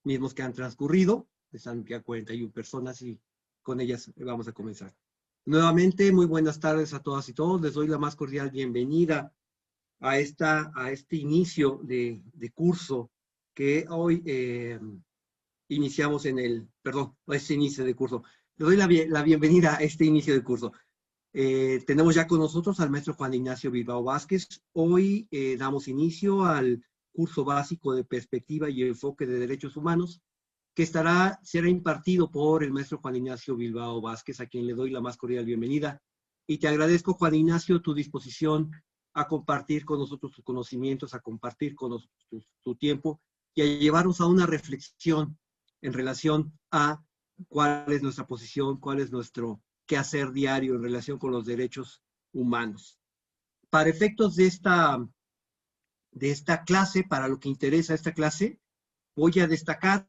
mismos que han transcurrido. Están ya 41 personas y con ellas vamos a comenzar. Nuevamente, muy buenas tardes a todas y todos. Les doy la más cordial bienvenida a este inicio de curso que hoy iniciamos a este inicio de curso. Les doy la bienvenida a este inicio de curso. Tenemos ya con nosotros al maestro Juan Ignacio Bilbao Vázquez. Hoy damos inicio al curso básico de perspectiva y enfoque de derechos humanos, que será impartido por el maestro Juan Ignacio Bilbao Vázquez, a quien le doy la más cordial bienvenida. Y te agradezco, Juan Ignacio, tu disposición a compartir con nosotros tus conocimientos, a compartir con nosotros tu tiempo y a llevarnos a una reflexión en relación a cuál es nuestra posición, cuál es nuestro quehacer diario en relación con los derechos humanos. Para efectos de esta clase, para lo que interesa esta clase, voy a destacar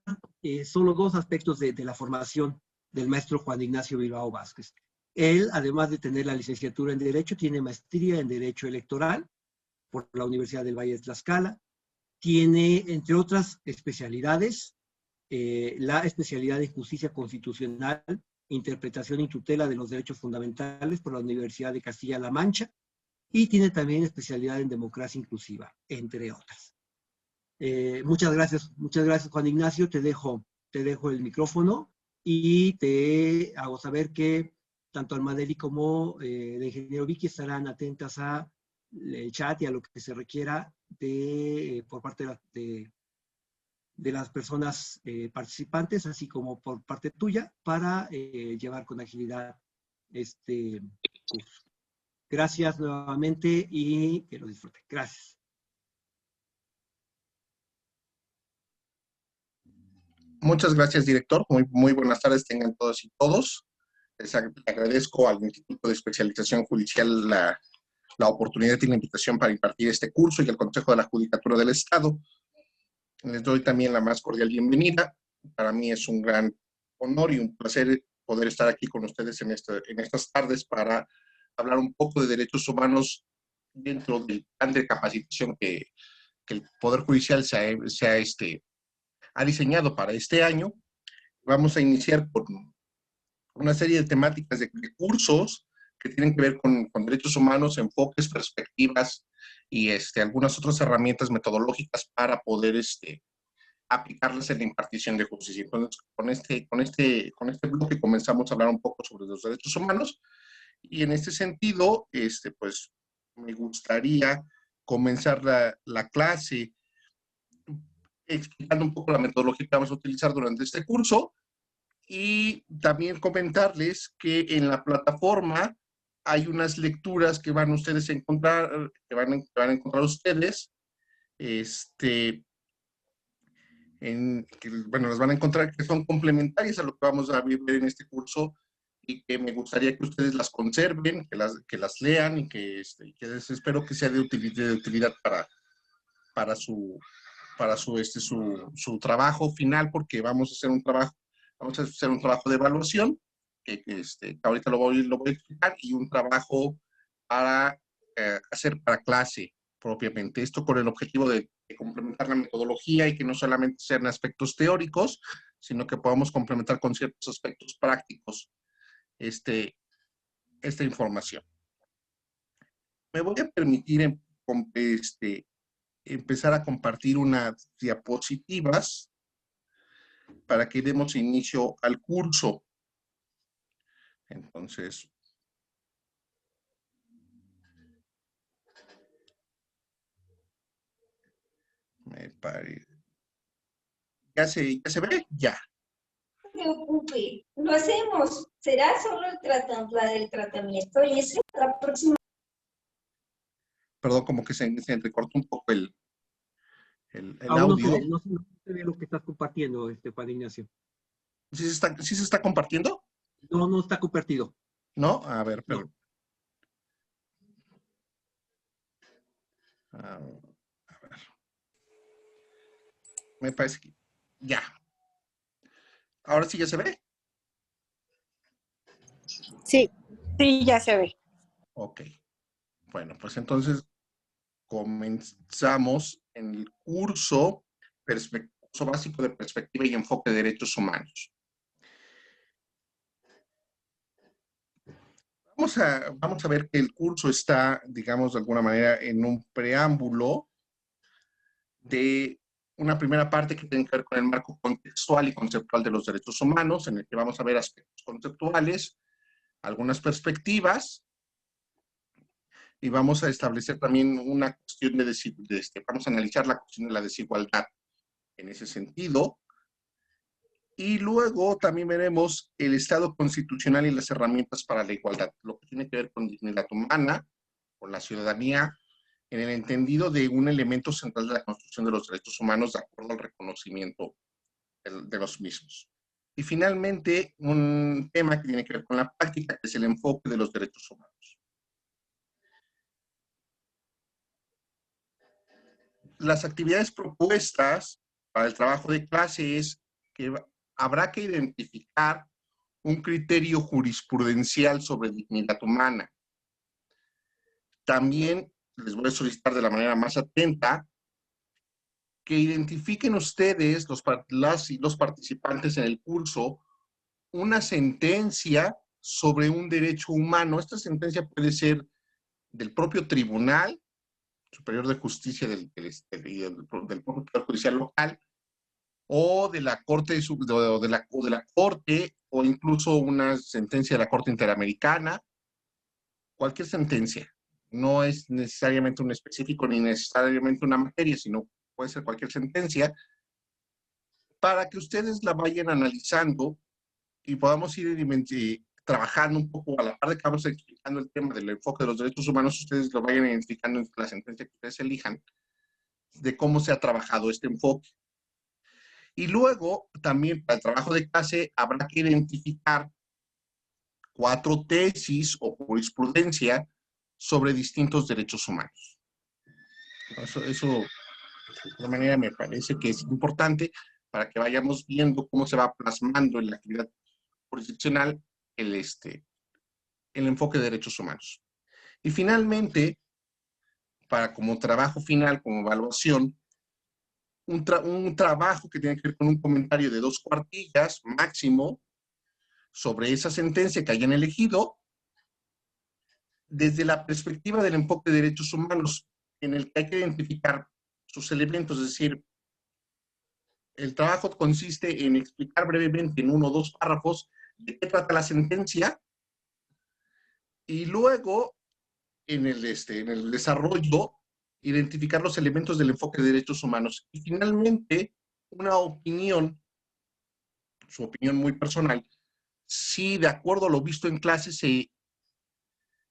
solo dos aspectos de la formación del maestro Juan Ignacio Bilbao Vázquez. Él, además de tener la licenciatura en Derecho, tiene maestría en Derecho Electoral por la Universidad del Valle de Tlaxcala. Tiene, entre otras especialidades, la especialidad en Justicia Constitucional, Interpretación y Tutela de los Derechos Fundamentales por la Universidad de Castilla-La Mancha, y tiene también especialidad en Democracia Inclusiva, entre otras. Muchas gracias, Juan Ignacio. Te dejo el micrófono y te hago saber que tanto Almadeli como el ingeniero Vicky estarán atentas al chat y a lo que se requiera por parte de las personas participantes, así como por parte tuya, para llevar con agilidad este curso. Gracias nuevamente y que lo disfruten. Gracias. Muchas gracias, director. Muy buenas tardes tengan todos y todos. Les agradezco al Instituto de Especialización Judicial la oportunidad y la invitación para impartir este curso y al Consejo de la Judicatura del Estado. Les doy también la más cordial bienvenida. Para mí es un gran honor y un placer poder estar aquí con ustedes en estas tardes para hablar un poco de derechos humanos dentro del plan de capacitación que el Poder Judicial ha diseñado para este año. Vamos a iniciar con una serie de temáticas de cursos que tienen que ver con derechos humanos, enfoques, perspectivas y algunas otras herramientas metodológicas para poder aplicarlas en la impartición de justicia. Entonces, con este bloque comenzamos a hablar un poco sobre los derechos humanos y en este sentido, pues me gustaría comenzar la clase explicando un poco la metodología que vamos a utilizar durante este curso y también comentarles que en la plataforma hay unas lecturas que van ustedes a encontrar, que van a encontrar ustedes, bueno, las van a encontrar que son complementarias a lo que vamos a ver en este curso y que me gustaría que ustedes las conserven, que las lean y que espero que sea de utilidad para su trabajo final, porque vamos a hacer un trabajo de evaluación, que ahorita lo voy a explicar, y un trabajo para hacer para clase propiamente. Esto con el objetivo de complementar la metodología y que no solamente sean aspectos teóricos, sino que podamos complementar con ciertos aspectos prácticos esta información. Me voy a permitir empezar a compartir unas diapositivas para que demos inicio al curso. Entonces, me parece. ¿Ya se ve? Ya. No se preocupe, lo hacemos. Será solo la del tratamiento y ese la próxima. Perdón, como que se entrecortó un poco el Aún audio. no se ve lo que estás compartiendo, Juan Ignacio. ¿Sí se está compartiendo? No está compartido. ¿No? A ver, pero. No. A ver. Me parece que ya. ¿Ahora sí ya se ve? Sí, ya se ve. Ok. Bueno, pues entonces comenzamos en el curso curso básico de perspectiva y enfoque de derechos humanos. Vamos a ver que el curso está, digamos, de alguna manera en un preámbulo de una primera parte que tiene que ver con el marco contextual y conceptual de los derechos humanos, en el que vamos a ver aspectos conceptuales, algunas perspectivas, y vamos a establecer también una cuestión vamos a analizar la cuestión de la desigualdad en ese sentido. Y luego también veremos el Estado constitucional y las herramientas para la igualdad, lo que tiene que ver con dignidad humana, con la ciudadanía, en el entendido de un elemento central de la construcción de los derechos humanos de acuerdo al reconocimiento de los mismos. Y finalmente, un tema que tiene que ver con la práctica, que es el enfoque de los derechos humanos. Las actividades propuestas para el trabajo de clase es que habrá que identificar un criterio jurisprudencial sobre dignidad humana. También les voy a solicitar de la manera más atenta que identifiquen ustedes, las y los participantes en el curso, una sentencia sobre un derecho humano. Esta sentencia puede ser del propio Tribunal Superior de Justicia del propio Poder Judicial local, o de la Corte, o de la Corte, o incluso una sentencia de la Corte Interamericana. Cualquier sentencia. No es necesariamente un específico ni necesariamente una materia, sino puede ser cualquier sentencia, para que ustedes la vayan analizando y podamos ir trabajando un poco a la par de que vamos explicando el tema del enfoque de los derechos humanos, ustedes lo vayan identificando en la sentencia que ustedes elijan, de cómo se ha trabajado este enfoque. Y luego, también para el trabajo de clase, habrá que identificar 4 tesis o jurisprudencia sobre distintos derechos humanos. Eso de alguna manera me parece que es importante para que vayamos viendo cómo se va plasmando en la actividad jurisdiccional el enfoque de derechos humanos. Y finalmente, como trabajo final, como evaluación, un trabajo que tiene que ver con un comentario de 2 cuartillas máximo sobre esa sentencia que hayan elegido desde la perspectiva del enfoque de derechos humanos, en el que hay que identificar sus elementos, es decir, el trabajo consiste en explicar brevemente en 1 o 2 párrafos de qué trata la sentencia y luego en el desarrollo identificar los elementos del enfoque de derechos humanos. Y finalmente, una opinión, su opinión muy personal, si de acuerdo a lo visto en clase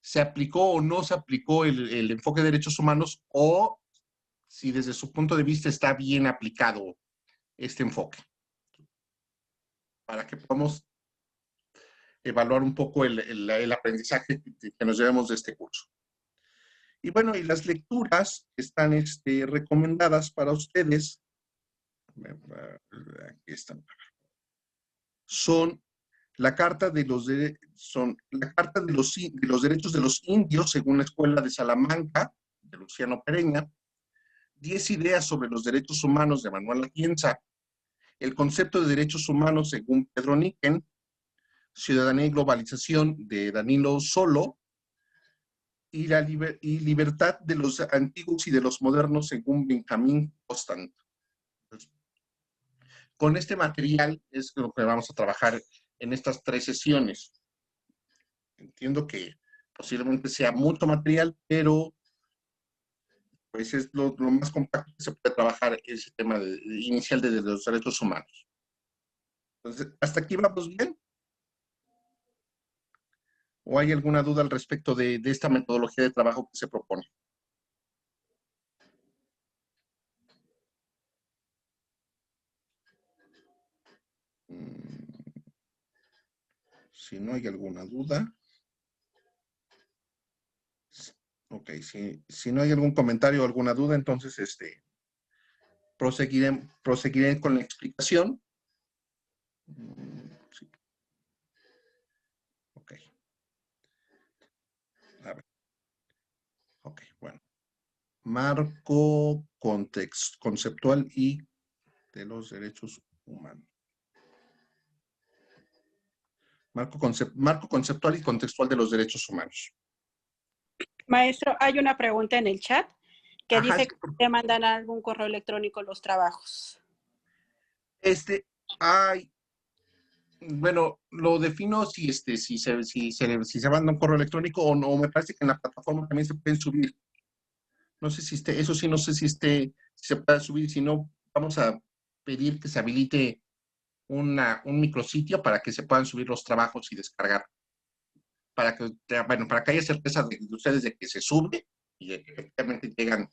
se aplicó o no se aplicó el enfoque de derechos humanos, o si desde su punto de vista está bien aplicado este enfoque, para que podamos evaluar un poco el aprendizaje que nos llevemos de este curso. Y bueno, y las lecturas están recomendadas para ustedes. Aquí están. Son la Carta de los Derechos de los Indios, según la Escuela de Salamanca, de Luciano Pereña, 10 ideas sobre los derechos humanos, de Manuel Atienza, el concepto de derechos humanos, según Pedro Niken, Ciudadanía y Globalización, de Danilo Solo, y Libertad de los Antiguos y de los Modernos, según Benjamín Constant. Con este material es lo que vamos a trabajar en estas 3 sesiones. Entiendo que posiblemente sea mucho material, pero pues es lo más compacto que se puede trabajar ese tema inicial de los derechos humanos. Entonces, ¿hasta aquí vamos bien? ¿O hay alguna duda al respecto de esta metodología de trabajo que se propone? Si no hay alguna duda. Ok, si no hay algún comentario o alguna duda, entonces proseguiré con la explicación. Sí. Ok. A ver. Ok, bueno. Marco conceptual y de los derechos humanos. Marco conceptual y contextual de los derechos humanos. Maestro, hay una pregunta en el chat que Ajá, dice sí, que te mandan algún correo electrónico los trabajos. Ay, bueno, lo defino si se manda un correo electrónico o no. Me parece que en la plataforma también se pueden subir. No sé si eso sí, no sé si si se puede subir. Si no, vamos a pedir que se habilite un micrositio para que se puedan subir los trabajos y descargar. Para que haya certeza de ustedes de que se sube y de que efectivamente llegan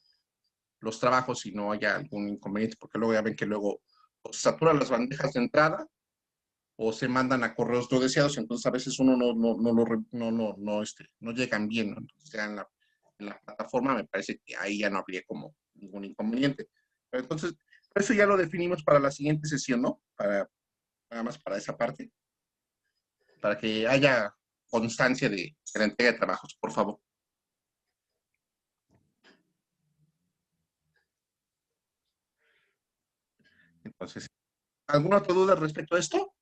los trabajos y no haya algún inconveniente, porque luego ya ven que luego o se saturan las bandejas de entrada o se mandan a correos no deseados, entonces a veces uno no llegan bien, ¿no? Entonces ya en la plataforma me parece que ahí ya no habría como ningún inconveniente. Pero entonces, eso ya lo definimos para la siguiente sesión, ¿no? Nada más para esa parte, para que haya constancia de la entrega de trabajos, por favor. Entonces, ¿alguna otra duda respecto a esto?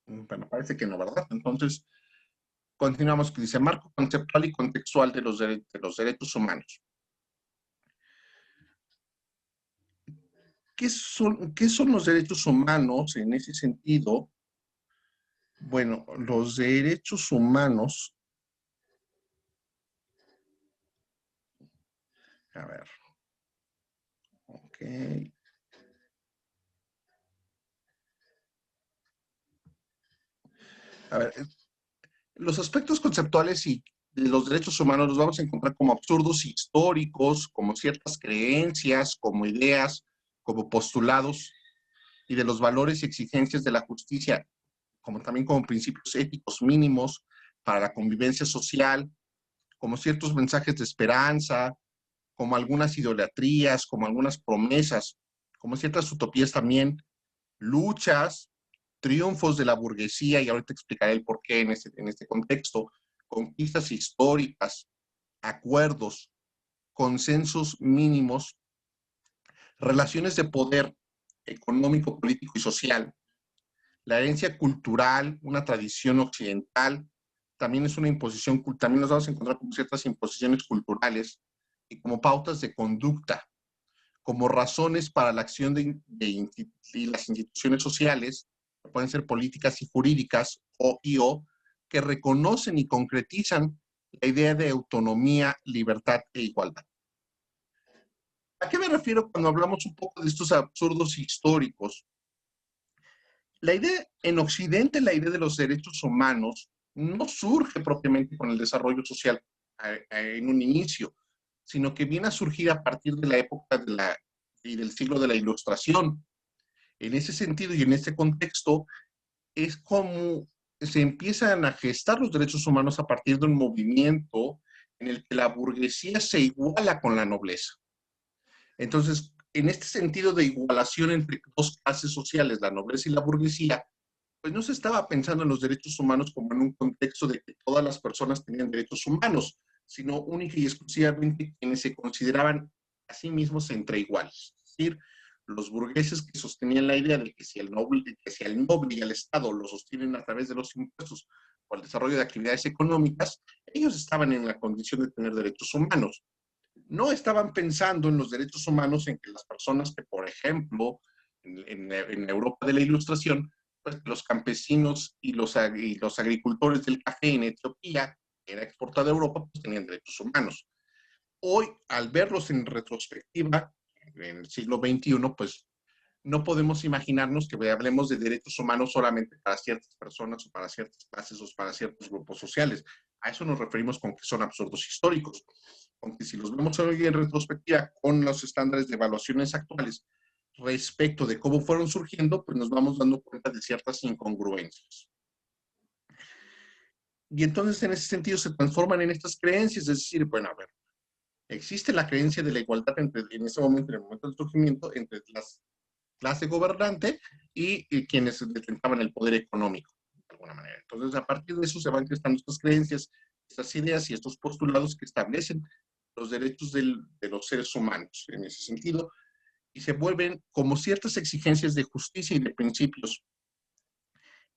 Bueno, parece que no, ¿verdad? Entonces, continuamos, que dice marco conceptual y contextual de los derechos humanos. ¿Qué son los derechos humanos en ese sentido? Bueno, los derechos humanos, a ver, ok. A ver, los aspectos conceptuales y de los derechos humanos los vamos a encontrar como absurdos históricos, como ciertas creencias, como ideas, como postulados, y de los valores y exigencias de la justicia, como también como principios éticos mínimos para la convivencia social, como ciertos mensajes de esperanza, como algunas idolatrías, como algunas promesas, como ciertas utopías también, luchas, triunfos de la burguesía, y ahorita explicaré el porqué en este contexto, conquistas históricas, acuerdos, consensos mínimos, relaciones de poder económico, político y social, la herencia cultural, una tradición occidental, también es una imposición, también nos vamos a encontrar con ciertas imposiciones culturales y como pautas de conducta, como razones para la acción de las instituciones sociales, que pueden ser políticas y jurídicas, o que reconocen y concretizan la idea de autonomía, libertad e igualdad. ¿A qué me refiero cuando hablamos un poco de estos absurdos históricos? La idea, en Occidente, la idea de los derechos humanos no surge propiamente con el desarrollo social en un inicio, sino que viene a surgir a partir de la época del siglo de la Ilustración. En ese sentido y en este contexto, es como se empiezan a gestar los derechos humanos a partir de un movimiento en el que la burguesía se iguala con la nobleza. Entonces, en este sentido de igualación entre dos clases sociales, la nobleza y la burguesía, pues no se estaba pensando en los derechos humanos como en un contexto de que todas las personas tenían derechos humanos, sino única y exclusivamente quienes se consideraban a sí mismos entre iguales. Es decir, los burgueses que sostenían la idea de que si el noble y el Estado lo sostienen a través de los impuestos o el desarrollo de actividades económicas, ellos estaban en la condición de tener derechos humanos. No estaban pensando en los derechos humanos en que las personas que, por ejemplo, en Europa de la Ilustración, pues los campesinos y los agricultores del café en Etiopía, que era exportado a Europa, pues tenían derechos humanos. Hoy, al verlos en retrospectiva, en el siglo XXI, pues no podemos imaginarnos que hablemos de derechos humanos solamente para ciertas personas o para ciertas clases o para ciertos grupos sociales. A eso nos referimos con que son absurdos históricos. Aunque si los vemos hoy en retrospectiva con los estándares de evaluaciones actuales respecto de cómo fueron surgiendo, pues nos vamos dando cuenta de ciertas incongruencias. Y entonces en ese sentido se transforman en estas creencias, es decir, bueno, a ver, existe la creencia de la igualdad en ese momento, en el momento del surgimiento, entre las clase gobernante y quienes detentaban el poder económico, de alguna manera. Entonces, a partir de eso se van gestando estas creencias, estas ideas y estos postulados que establecen los derechos de los seres humanos en ese sentido, y se vuelven como ciertas exigencias de justicia y de principios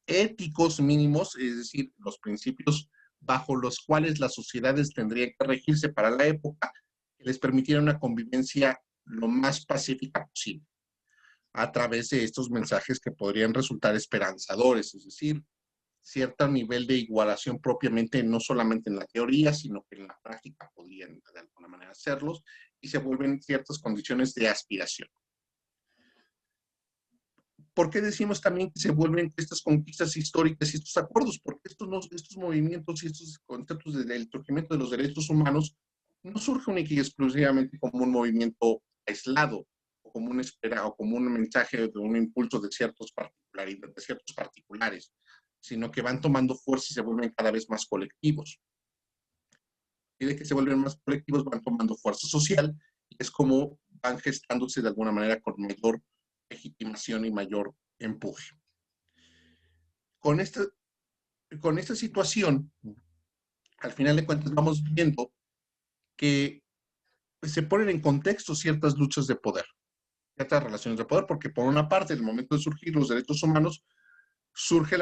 éticos mínimos, es decir, los principios bajo los cuales las sociedades tendrían que regirse para la época, que les permitieran una convivencia lo más pacífica posible, a través de estos mensajes que podrían resultar esperanzadores, es decir, cierto nivel de igualación propiamente, no solamente en la teoría, sino que en la práctica podrían de alguna manera hacerlos, y se vuelven ciertas condiciones de aspiración. ¿Por qué decimos también que se vuelven estas conquistas históricas y estos acuerdos? Porque estos movimientos y estos conceptos del surgimiento de los derechos humanos no surge única y exclusivamente como un movimiento aislado, o como una espera, o como un mensaje de un impulso de ciertos particulares, sino que van tomando fuerza y se vuelven cada vez más colectivos. Y de que se vuelven más colectivos van tomando fuerza social, y es como van gestándose de alguna manera con mayor legitimación y mayor empuje. Con esta situación, al final de cuentas vamos viendo que se ponen en contexto ciertas luchas de poder, ciertas relaciones de poder, porque por una parte, en el momento de surgir los derechos humanos, surge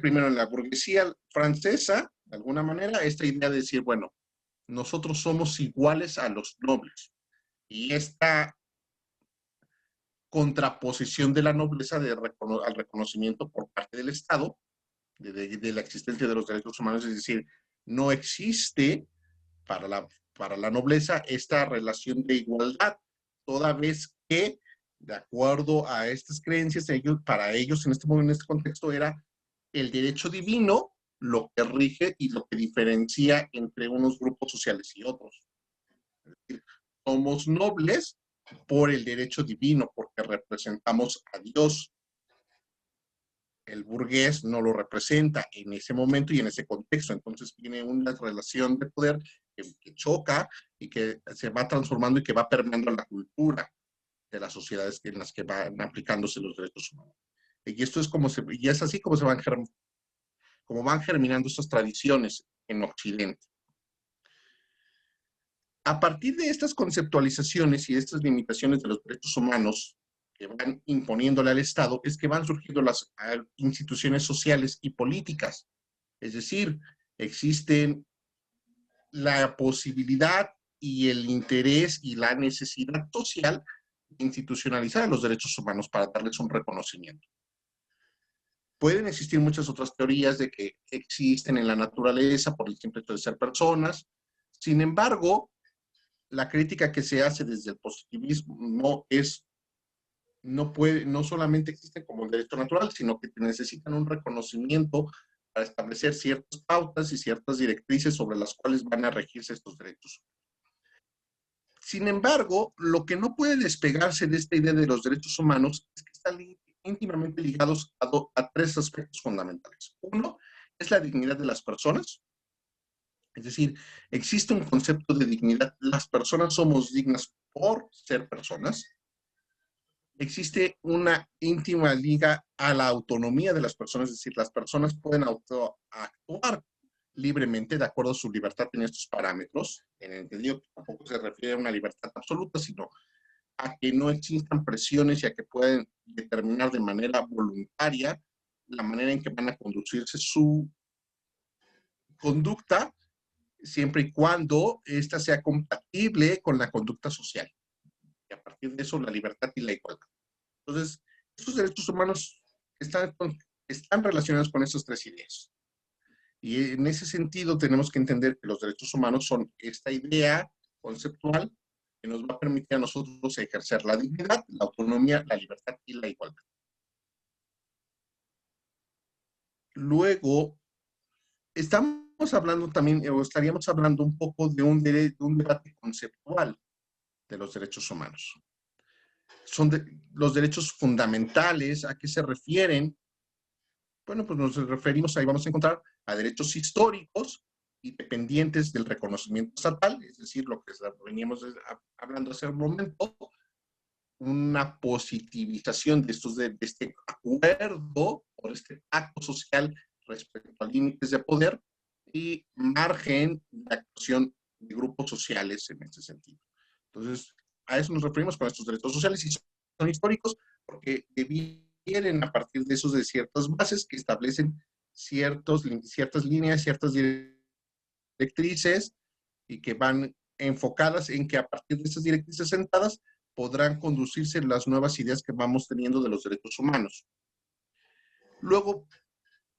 primero en la burguesía francesa, de alguna manera, esta idea de decir, bueno, nosotros somos iguales a los nobles. Y esta contraposición de la nobleza al reconocimiento por parte del Estado de la existencia de los derechos humanos, es decir, no existe para la nobleza esta relación de igualdad, toda vez que, de acuerdo a estas creencias, para ellos en este contexto era el derecho divino lo que rige y lo que diferencia entre unos grupos sociales y otros. Es decir, somos nobles por el derecho divino, porque representamos a Dios. El burgués no lo representa en ese momento y en ese contexto, entonces tiene una relación de poder que choca y que se va transformando y que va permeando la cultura de las sociedades en las que van aplicándose los derechos humanos. Y esto es y es así como van germinando estas tradiciones en Occidente. A partir de estas conceptualizaciones y de estas limitaciones de los derechos humanos que van imponiéndole al Estado, es que van surgiendo las instituciones sociales y políticas. Es decir, existen la posibilidad y el interés y la necesidad social de institucionalizar los derechos humanos para darles un reconocimiento. Pueden existir muchas otras teorías de que existen en la naturaleza por el simple hecho de ser personas. Sin embargo, la crítica que se hace desde el positivismo no solamente existe como un derecho natural, sino que necesitan un reconocimiento para establecer ciertas pautas y ciertas directrices sobre las cuales van a regirse estos derechos. Sin embargo, lo que no puede despegarse de esta idea de los derechos humanos es que están íntimamente ligados a tres aspectos fundamentales. Uno es la dignidad de las personas. Es decir, existe un concepto de dignidad. Las personas somos dignas por ser personas. Existe una íntima liga a la autonomía de las personas, es decir, las personas pueden actuar libremente de acuerdo a su libertad en estos parámetros, en el entendido que tampoco se refiere a una libertad absoluta, sino a que no existan presiones y a que pueden determinar de manera voluntaria la manera en que van a conducirse su conducta, siempre y cuando ésta sea compatible con la conducta social. Y a partir de eso, la libertad y la igualdad. Entonces, estos derechos humanos están relacionados con estas tres ideas. Y en ese sentido tenemos que entender que los derechos humanos son esta idea conceptual que nos va a permitir a nosotros ejercer la dignidad, la autonomía, la libertad y la igualdad. Luego, estamos hablando también, o estaríamos hablando un poco de un debate conceptual de los derechos humanos. Son los derechos fundamentales. ¿A qué se refieren? Bueno, pues nos referimos, ahí vamos a encontrar a derechos históricos y dependientes del reconocimiento estatal, es decir, lo que veníamos hablando hace un momento, una positivización de este acuerdo o este acto social respecto a límites de poder y margen de actuación de grupos sociales en este sentido. Entonces, a eso nos referimos con estos derechos sociales y son históricos porque vienen a partir de esos de ciertas bases que establecen ciertas líneas, ciertas directrices y que van enfocadas en que a partir de estas directrices sentadas podrán conducirse las nuevas ideas que vamos teniendo de los derechos humanos. Luego,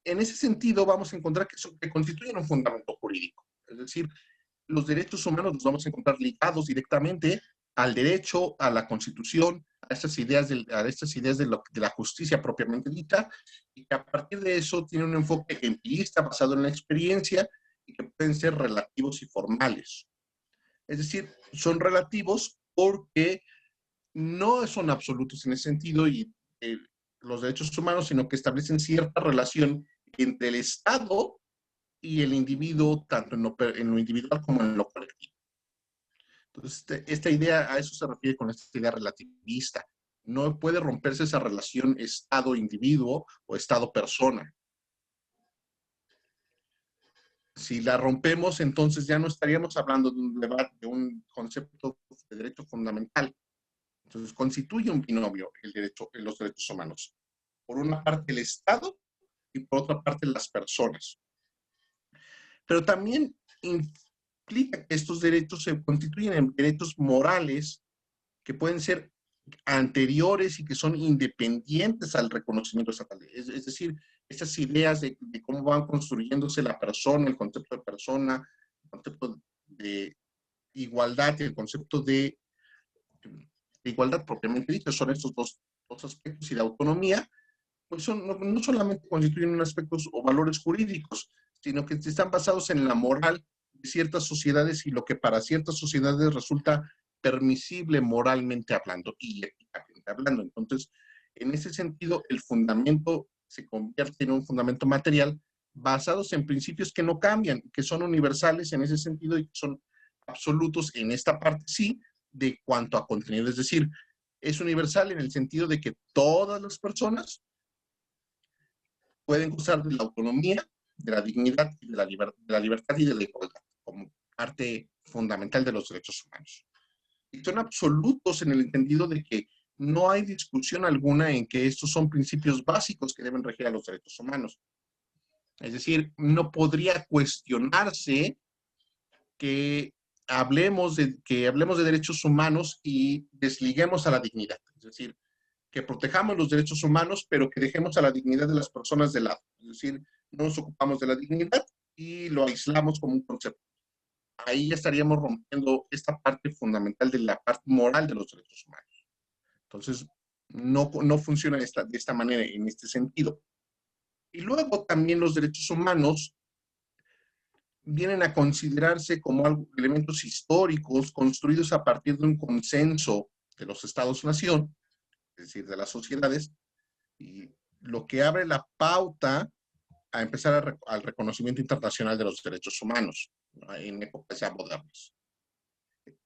en ese sentido, vamos a encontrar que constituyen un fundamento jurídico. Es decir, los derechos humanos los vamos a encontrar ligados directamente al derecho, a la Constitución, a estas ideas de la justicia propiamente dicha, y que a partir de eso tiene un enfoque empirista basado en la experiencia y que pueden ser relativos y formales. Es decir, son relativos porque no son absolutos en ese sentido y los derechos humanos, sino que establecen cierta relación entre el Estado y el individuo, tanto en lo individual como en lo colectivo. Entonces, esta idea, a eso se refiere con esta idea relativista. No puede romperse esa relación Estado-individuo o Estado-persona. Si la rompemos, entonces ya no estaríamos hablando de un debate, de un concepto de derecho fundamental. Entonces, constituye un binomio los derechos humanos. Por una parte, el Estado y por otra parte, las personas. Pero también implica que estos derechos se constituyen en derechos morales que pueden ser anteriores y que son independientes al reconocimiento estatal. Es decir, estas ideas de cómo van construyéndose la persona, el concepto de persona, el concepto de igualdad y el concepto de igualdad propiamente dicho, son estos dos aspectos, y de autonomía, pues no solamente constituyen unos aspectos o valores jurídicos, sino que están basados en la moral de ciertas sociedades y lo que para ciertas sociedades resulta permisible moralmente hablando y éticamente hablando. Entonces, en ese sentido, el fundamento se convierte en un fundamento material basados en principios que no cambian, que son universales en ese sentido y que son absolutos en esta parte, sí, de cuanto a contenido. Es decir, es universal en el sentido de que todas las personas pueden gozar de la autonomía, de la dignidad, y de la libertad y de la igualdad, como parte fundamental de los derechos humanos. Y son absolutos en el entendido de que no hay discusión alguna en que estos son principios básicos que deben regir a los derechos humanos. Es decir, no podría cuestionarse que hablemos de derechos humanos y desliguemos a la dignidad. Es decir, que protejamos los derechos humanos, pero que dejemos a la dignidad de las personas de lado. Es decir, no nos ocupamos de la dignidad y lo aislamos como un concepto. Ahí ya estaríamos rompiendo esta parte fundamental de la parte moral de los derechos humanos. Entonces, no funciona de esta manera, en este sentido. Y luego también los derechos humanos vienen a considerarse como elementos históricos construidos a partir de un consenso de los Estados-nación, es decir, de las sociedades, y lo que abre la pauta a empezar al reconocimiento internacional de los derechos humanos, ¿no?, en épocas ya modernas.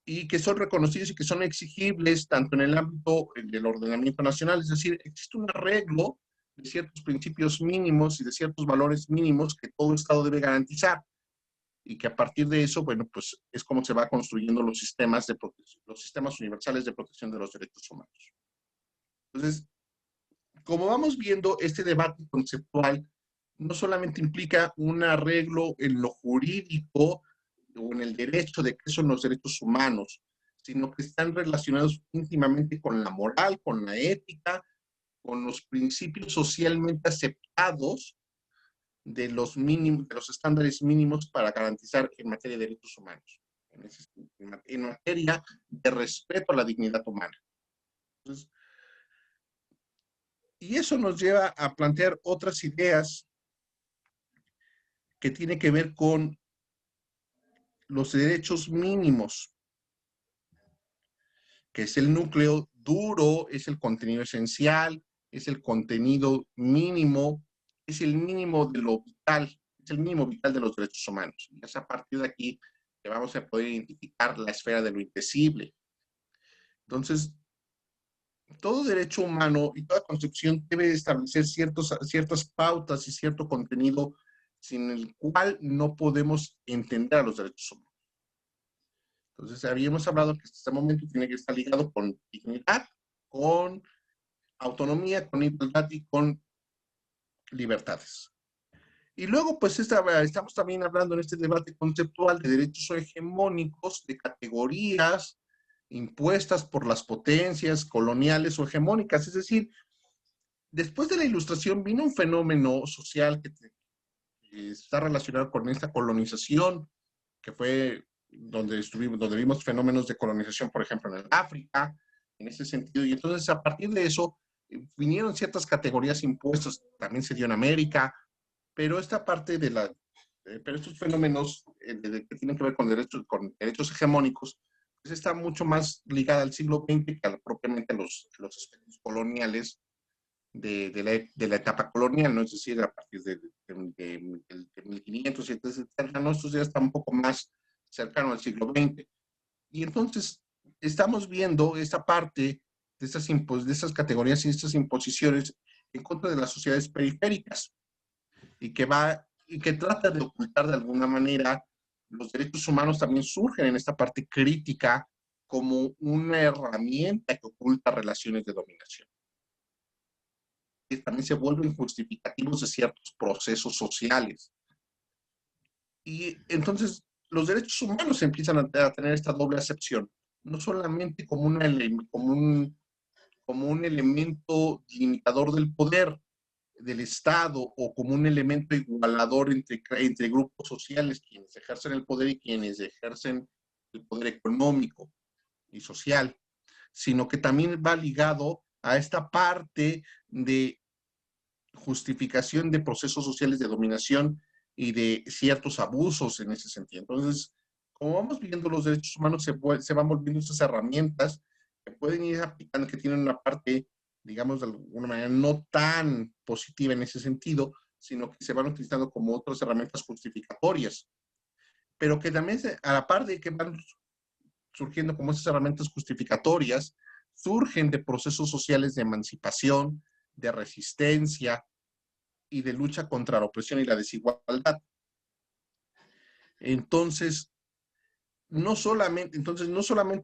Y que son reconocidos y que son exigibles tanto en el ámbito del ordenamiento nacional, es decir, existe un arreglo de ciertos principios mínimos y de ciertos valores mínimos que todo Estado debe garantizar, y que a partir de eso, bueno, pues es como se va construyendo los sistemas universales de protección de los derechos humanos. Entonces, como vamos viendo, este debate conceptual no solamente implica un arreglo en lo jurídico o en el derecho de qué son los derechos humanos, sino que están relacionados íntimamente con la moral, con la ética, con los principios socialmente aceptados de los estándares mínimos para garantizar en materia de derechos humanos, en materia de respeto a la dignidad humana. Entonces, y eso nos lleva a plantear otras ideas que tienen que ver con los derechos mínimos, que es el núcleo duro, es el contenido esencial, es el contenido mínimo, es el mínimo de lo vital, es el mínimo vital de los derechos humanos. Y es a partir de aquí que vamos a poder identificar la esfera de lo indecible. Entonces, todo derecho humano y toda construcción debe establecer ciertas pautas y cierto contenido sin el cual no podemos entender a los derechos humanos. Entonces, habíamos hablado que este momento tiene que estar ligado con dignidad, con autonomía, con igualdad y con libertades. Y luego, pues, estamos también hablando en este debate conceptual de derechos hegemónicos, de categorías impuestas por las potencias coloniales o hegemónicas. Es decir, después de la Ilustración vino un fenómeno social que está relacionado con esta colonización, que fue donde vimos fenómenos de colonización, por ejemplo, en el África, en ese sentido. Y entonces, a partir de eso, vinieron ciertas categorías impuestas, también se dio en América, pero esta parte pero estos fenómenos que tienen que ver con derechos hegemónicos, pues está mucho más ligada al siglo XX que propiamente a los aspectos coloniales de la etapa colonial, ¿no? Es decir, a partir de 1500, etcétera, ¿no? Esto ya está un poco más cercano al siglo XX. Y entonces estamos viendo esta parte de estas categorías y estas imposiciones en contra de las sociedades periféricas y que trata de ocultar de alguna manera los derechos humanos. También surgen en esta parte crítica como una herramienta que oculta relaciones de dominación. Que también se vuelven justificativos de ciertos procesos sociales. Y entonces los derechos humanos empiezan a tener esta doble acepción, no solamente como un elemento limitador del poder del Estado o como un elemento igualador entre grupos sociales, quienes ejercen el poder y quienes ejercen el poder económico y social, sino que también va ligado a esta parte de justificación de procesos sociales de dominación y de ciertos abusos en ese sentido. Entonces, como vamos viendo, los derechos humanos se van volviendo estas herramientas que pueden ir aplicando, que tienen una parte, digamos, de alguna manera no tan positiva en ese sentido, sino que se van utilizando como otras herramientas justificatorias, pero que también, a la par de que van surgiendo como esas herramientas justificatorias, surgen de procesos sociales de emancipación, de resistencia y de lucha contra la opresión y la desigualdad. Entonces, no solamente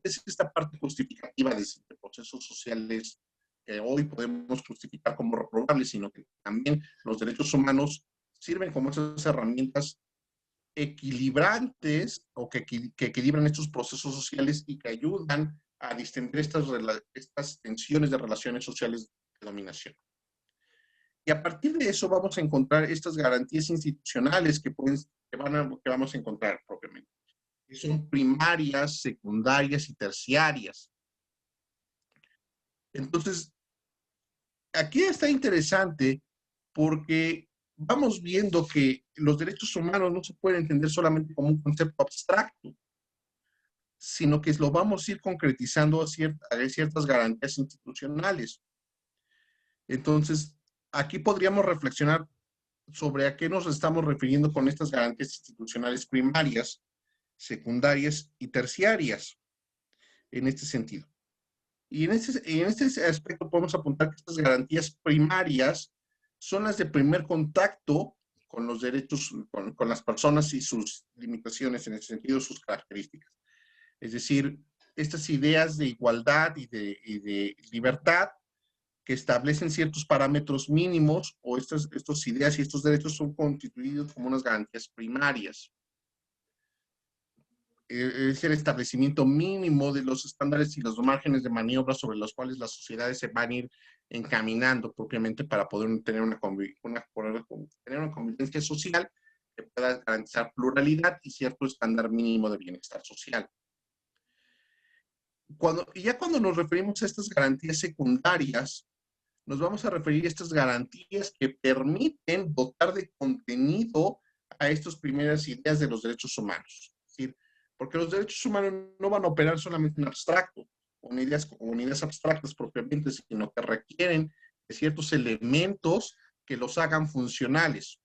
es esta parte justificativa de procesos sociales que hoy podemos justificar como reprobables, sino que también los derechos humanos sirven como esas herramientas equilibrantes o que equilibran estos procesos sociales y que ayudan a distender estas tensiones de relaciones sociales de dominación. Y a partir de eso vamos a encontrar estas garantías institucionales que vamos a encontrar propiamente, que son primarias, secundarias y terciarias. Entonces, aquí está interesante porque vamos viendo que los derechos humanos no se pueden entender solamente como un concepto abstracto, sino que lo vamos a ir concretizando a ciertas garantías institucionales. Entonces, aquí podríamos reflexionar sobre a qué nos estamos refiriendo con estas garantías institucionales primarias, secundarias y terciarias, en este sentido. Y en este aspecto podemos apuntar que estas garantías primarias son las de primer contacto con los derechos, con las personas y sus limitaciones, en ese sentido, sus características. Es decir, estas ideas de igualdad y de libertad que establecen ciertos parámetros mínimos, o estas ideas y estos derechos son constituidos como unas garantías primarias. Es el establecimiento mínimo de los estándares y los márgenes de maniobra sobre los cuales las sociedades se van a ir encaminando propiamente para poder tener una convivencia social que pueda garantizar pluralidad y cierto estándar mínimo de bienestar social. Cuando nos referimos a estas garantías secundarias, nos vamos a referir a estas garantías que permiten dotar de contenido a estas primeras ideas de los derechos humanos. Es decir, porque los derechos humanos no van a operar solamente en abstracto, con ideas abstractas propiamente, sino que requieren de ciertos elementos que los hagan funcionales.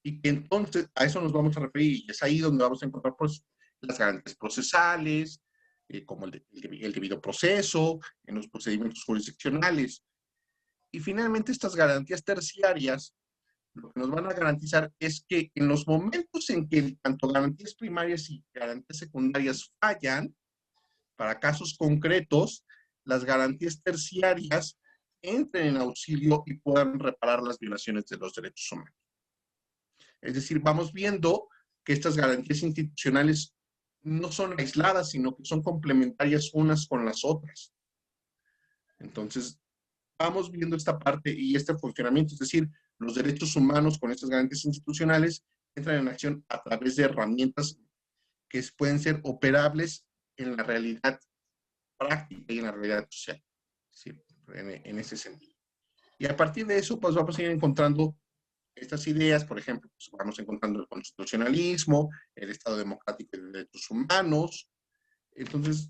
Y que entonces a eso nos vamos a referir, y es ahí donde vamos a encontrar pues, las garantías procesales, como el debido proceso, en los procedimientos jurisdiccionales. Y finalmente estas garantías terciarias lo que nos van a garantizar es que en los momentos en que tanto garantías primarias y garantías secundarias fallan, para casos concretos, las garantías terciarias entren en auxilio y puedan reparar las violaciones de los derechos humanos. Es decir, vamos viendo que estas garantías institucionales no son aisladas, sino que son complementarias unas con las otras. Entonces, vamos viendo esta parte y este funcionamiento, es decir, los derechos humanos con estas garantías institucionales entran en acción a través de herramientas que pueden ser operables en la realidad práctica y en la realidad social, ¿sí? En ese sentido. Y a partir de eso, pues vamos a ir encontrando estas ideas, por ejemplo, pues vamos encontrando el constitucionalismo, el Estado democrático y de derechos humanos. Entonces,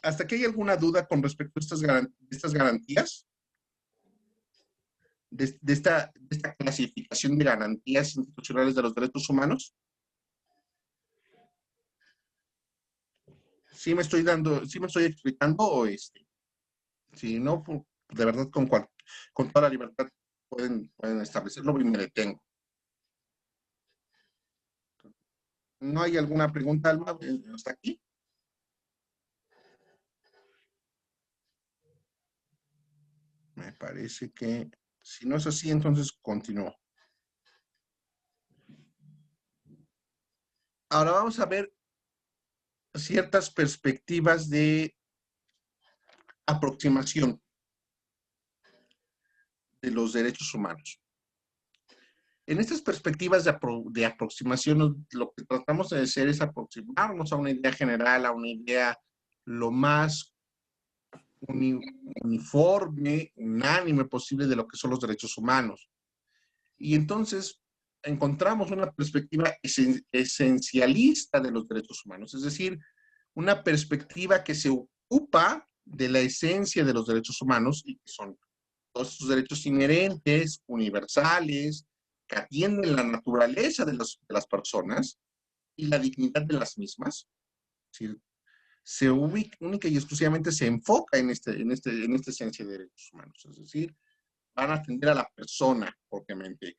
¿hasta aquí hay alguna duda con respecto a estas garantías? De esta clasificación de garantías institucionales de los derechos humanos. ¿Sí me estoy explicando o si no, pues, de verdad con toda la libertad pueden establecerlo y me detengo. ¿No hay alguna pregunta, Alma, hasta aquí? Me parece que si no es así, entonces continúo. Ahora vamos a ver ciertas perspectivas de aproximación de los derechos humanos. En estas perspectivas de aproximación, lo que tratamos de hacer es aproximarnos a una idea general, a una idea lo más uniforme, unánime posible de lo que son los derechos humanos. Y entonces encontramos una perspectiva esencialista de los derechos humanos, es decir, una perspectiva que se ocupa de la esencia de los derechos humanos y que son todos estos derechos inherentes, universales, que atienden la naturaleza de las personas y la dignidad de las mismas. Es decir, se ubica única y exclusivamente se enfoca en esta esencia de derechos humanos. Es decir, van a atender a la persona propiamente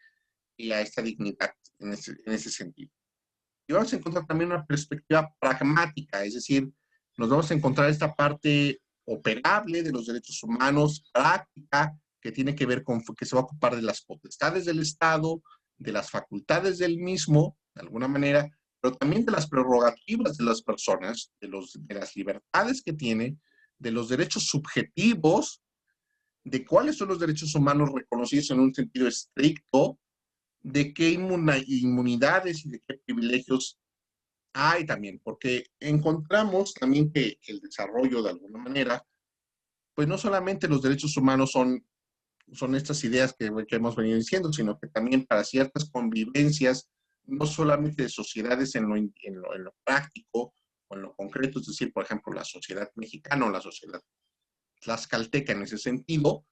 y a esta dignidad en ese sentido. Y vamos a encontrar también una perspectiva pragmática, es decir, nos vamos a encontrar esta parte operable de los derechos humanos, práctica, que tiene que ver con que se va a ocupar de las potestades del Estado, de las facultades del mismo, de alguna manera, pero también de las prerrogativas de las personas, de las libertades que tiene, de los derechos subjetivos, de cuáles son los derechos humanos reconocidos en un sentido estricto, de qué inmunidades y de qué privilegios hay también, porque encontramos también que el desarrollo de alguna manera, pues no solamente los derechos humanos son estas ideas que hemos venido diciendo, sino que también para ciertas convivencias, no solamente de sociedades en lo práctico o en lo concreto, es decir, por ejemplo, la sociedad mexicana o la sociedad tlaxcalteca en ese sentido,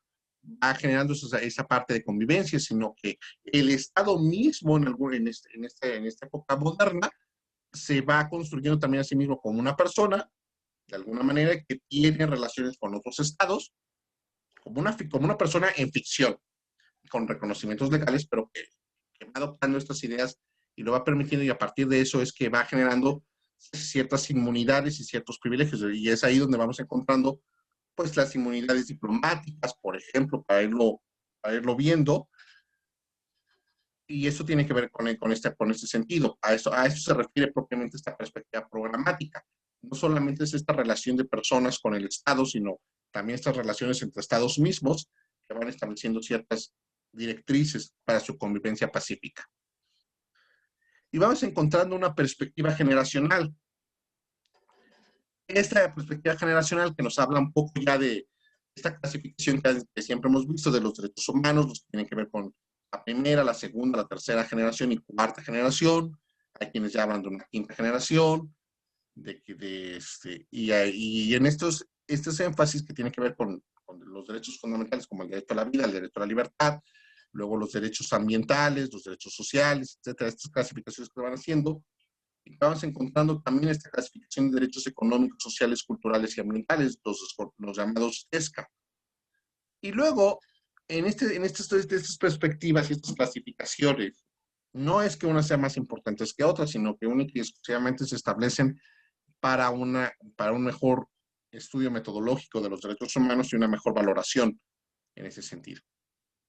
va generando esa parte de convivencia, sino que el Estado mismo en esta época moderna se va construyendo también a sí mismo como una persona, de alguna manera, que tiene relaciones con otros estados, como una persona en ficción, con reconocimientos legales, pero que va adoptando estas ideas y lo va permitiendo, y a partir de eso es que va generando ciertas inmunidades y ciertos privilegios, y es ahí donde vamos encontrando pues las inmunidades diplomáticas, por ejemplo, para irlo viendo, y eso tiene que ver con este sentido. A eso se refiere propiamente esta perspectiva programática. No solamente es esta relación de personas con el Estado, sino también estas relaciones entre estados mismos que van estableciendo ciertas directrices para su convivencia pacífica. Y vamos encontrando una perspectiva generacional. Esta perspectiva generacional que nos habla un poco ya de esta clasificación que siempre hemos visto de los derechos humanos, los que tienen que ver con la primera, la segunda, la tercera generación y cuarta generación. Hay quienes ya hablan de una quinta generación, y en estos énfasis que tienen que ver con los derechos fundamentales, como el derecho a la vida, el derecho a la libertad, luego los derechos ambientales, los derechos sociales, etcétera, estas clasificaciones que van haciendo. Y vamos encontrando también esta clasificación de derechos económicos, sociales, culturales y ambientales, los llamados ESCA. Y luego estas perspectivas y estas clasificaciones, no es que una sea más importante que otra, sino que única y exclusivamente se establecen para un mejor estudio metodológico de los derechos humanos y una mejor valoración en ese sentido.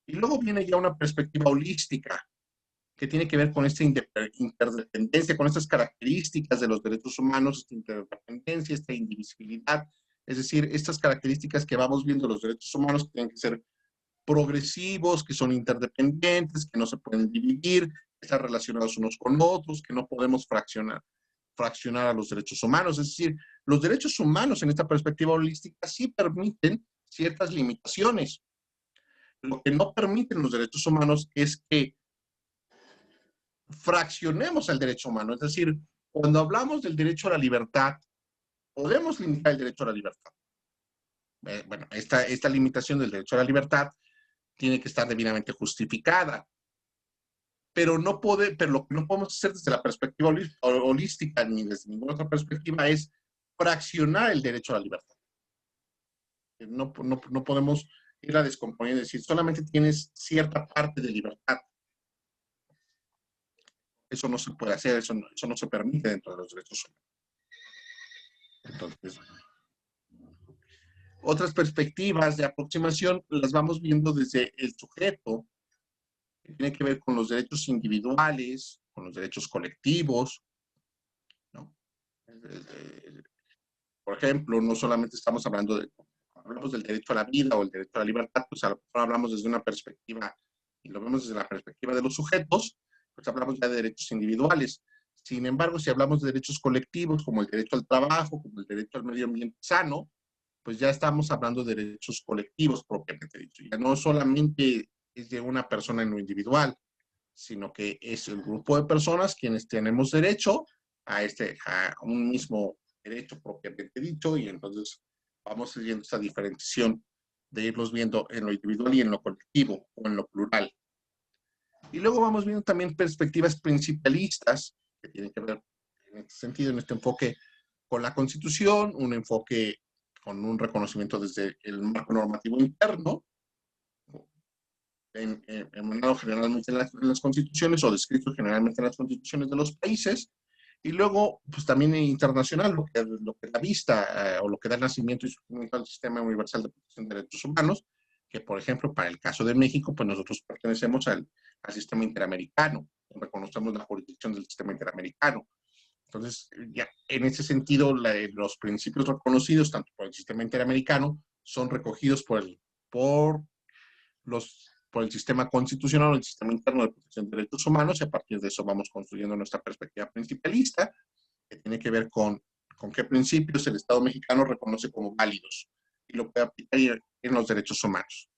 Y luego viene ya una perspectiva holística que tiene que ver con esta interdependencia, con estas características de los derechos humanos, esta interdependencia, esta indivisibilidad, es decir, estas características que vamos viendo de los derechos humanos que tienen que ser progresivos, que son interdependientes, que no se pueden dividir, que están relacionados unos con otros, que no podemos fraccionar a los derechos humanos. Es decir, los derechos humanos en esta perspectiva holística sí permiten ciertas limitaciones. Lo que no permiten los derechos humanos es que fraccionemos el derecho humano. Es decir, cuando hablamos del derecho a la libertad, podemos limitar el derecho a la libertad. Bueno, esta limitación del derecho a la libertad tiene que estar debidamente justificada. Pero lo que no podemos hacer desde la perspectiva holística ni desde ninguna otra perspectiva es fraccionar el derecho a la libertad. No podemos ir a descomponer y decir, solamente tienes cierta parte de libertad. Eso no se puede hacer, eso no se permite dentro de los derechos humanos. Entonces, otras perspectivas de aproximación las vamos viendo desde el sujeto, que tiene que ver con los derechos individuales, con los derechos colectivos, ¿no? Por ejemplo, no solamente estamos hablando hablamos del derecho a la vida o el derecho a la libertad, pues a lo mejor hablamos desde una perspectiva, y lo vemos desde la perspectiva de los sujetos, pues hablamos ya de derechos individuales. Sin embargo, si hablamos de derechos colectivos, como el derecho al trabajo, como el derecho al medio ambiente sano, pues ya estamos hablando de derechos colectivos propiamente dicho. Ya no solamente es de una persona en lo individual, sino que es el grupo de personas quienes tenemos derecho a un mismo derecho propiamente dicho, y entonces vamos siguiendo esta diferenciación de irlos viendo en lo individual y en lo colectivo o en lo plural. Y luego vamos viendo también perspectivas principalistas que tienen que ver en este sentido, en este enfoque con la Constitución, un enfoque con un reconocimiento desde el marco normativo interno, emanado generalmente en las constituciones o descrito generalmente en las constituciones de los países, y luego pues también internacional, lo que da vista o lo que da nacimiento y surgimiento al Sistema Universal de Protección de Derechos Humanos, que por ejemplo para el caso de México, pues nosotros pertenecemos al sistema interamericano, reconocemos la jurisdicción del sistema interamericano. Entonces, ya en ese sentido, los principios reconocidos tanto por el sistema interamericano son recogidos por el sistema constitucional o el sistema interno de protección de derechos humanos, y a partir de eso vamos construyendo nuestra perspectiva principalista, que tiene que ver con qué principios el Estado mexicano reconoce como válidos y lo puede aplicar en los derechos humanos.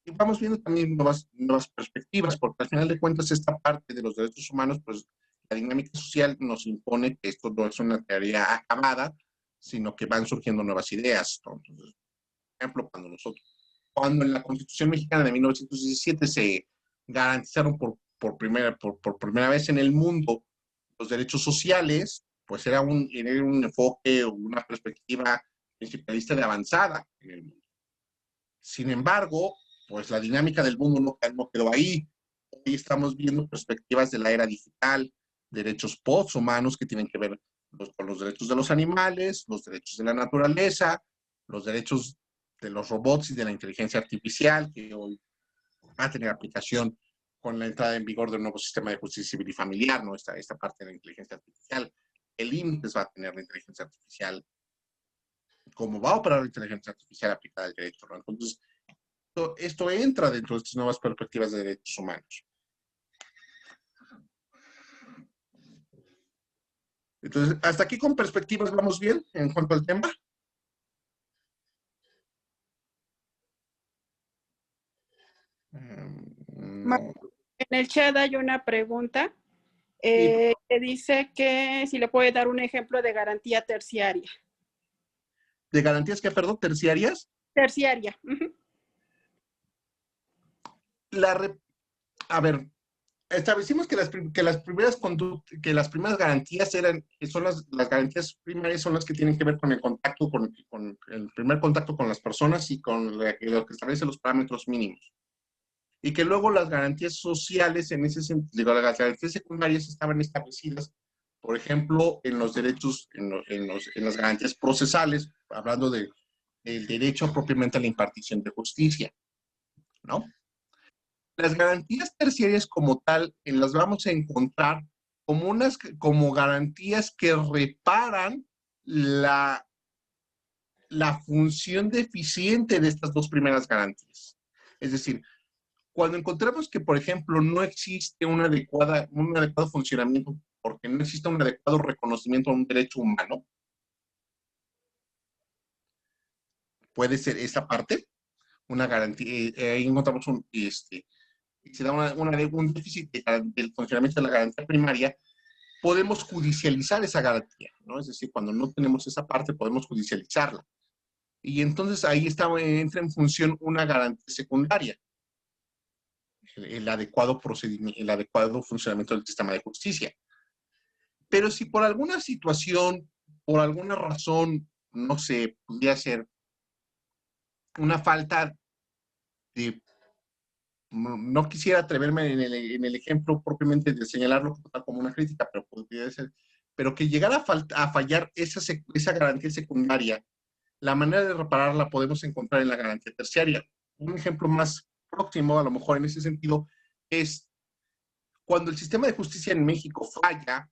Y vamos viendo también nuevas perspectivas, porque al final de cuentas esta parte de los derechos humanos, pues la dinámica social nos impone que esto no es una tarea acabada, sino que van surgiendo nuevas ideas. Entonces, por ejemplo, cuando en la Constitución Mexicana de 1917 se garantizaron por primera vez en el mundo los derechos sociales, pues era un enfoque o una perspectiva principalista de avanzada en el mundo. Sin embargo, pues la dinámica del mundo no quedó ahí. Hoy estamos viendo perspectivas de la era digital, derechos posthumanos que tienen que ver con los derechos de los animales, los derechos de la naturaleza, los derechos de los robots y de la inteligencia artificial, que hoy va a tener aplicación con la entrada en vigor del nuevo sistema de justicia civil y familiar, ¿no? Esta parte de la inteligencia artificial. El INPES va a tener la inteligencia artificial, cómo va a operar la inteligencia artificial aplicada al derecho, ¿no? Entonces, esto entra dentro de estas nuevas perspectivas de derechos humanos. Entonces, hasta aquí con perspectivas vamos bien en cuanto al tema. No. En el chat hay una pregunta que dice que si le puede dar un ejemplo de garantía terciaria. ¿De garantías qué, perdón? ¿Terciarias? Terciaria. A ver, establecimos que las primeras garantías son las garantías primarias, son las que tienen que ver con el contacto, con el primer contacto con las personas y con lo que establece los parámetros mínimos. Y que luego las garantías sociales, en ese sentido, las garantías secundarias estaban establecidas, por ejemplo, en los derechos, en las garantías procesales, hablando del derecho propiamente a la impartición de justicia, ¿no? Las garantías terciarias como tal, las vamos a encontrar como garantías que reparan la función deficiente de estas dos primeras garantías. Es decir, cuando encontramos que, por ejemplo, no existe un adecuado funcionamiento porque no existe un adecuado reconocimiento a un derecho humano, puede ser esa parte, una garantía, ahí encontramos se da un déficit del funcionamiento de la garantía primaria, podemos judicializar esa garantía, ¿no? Es decir, cuando no tenemos esa parte, podemos judicializarla. Y entonces ahí entra en función una garantía secundaria, el adecuado funcionamiento del sistema de justicia. Pero si por alguna situación, por alguna razón, no sé, podría ser una falta de... No quisiera atreverme en el ejemplo propiamente de señalarlo como una crítica, pero podría ser, pero que llegara a fallar esa garantía secundaria, la manera de repararla podemos encontrar en la garantía terciaria. Un ejemplo más próximo, a lo mejor en ese sentido, es cuando el sistema de justicia en México falla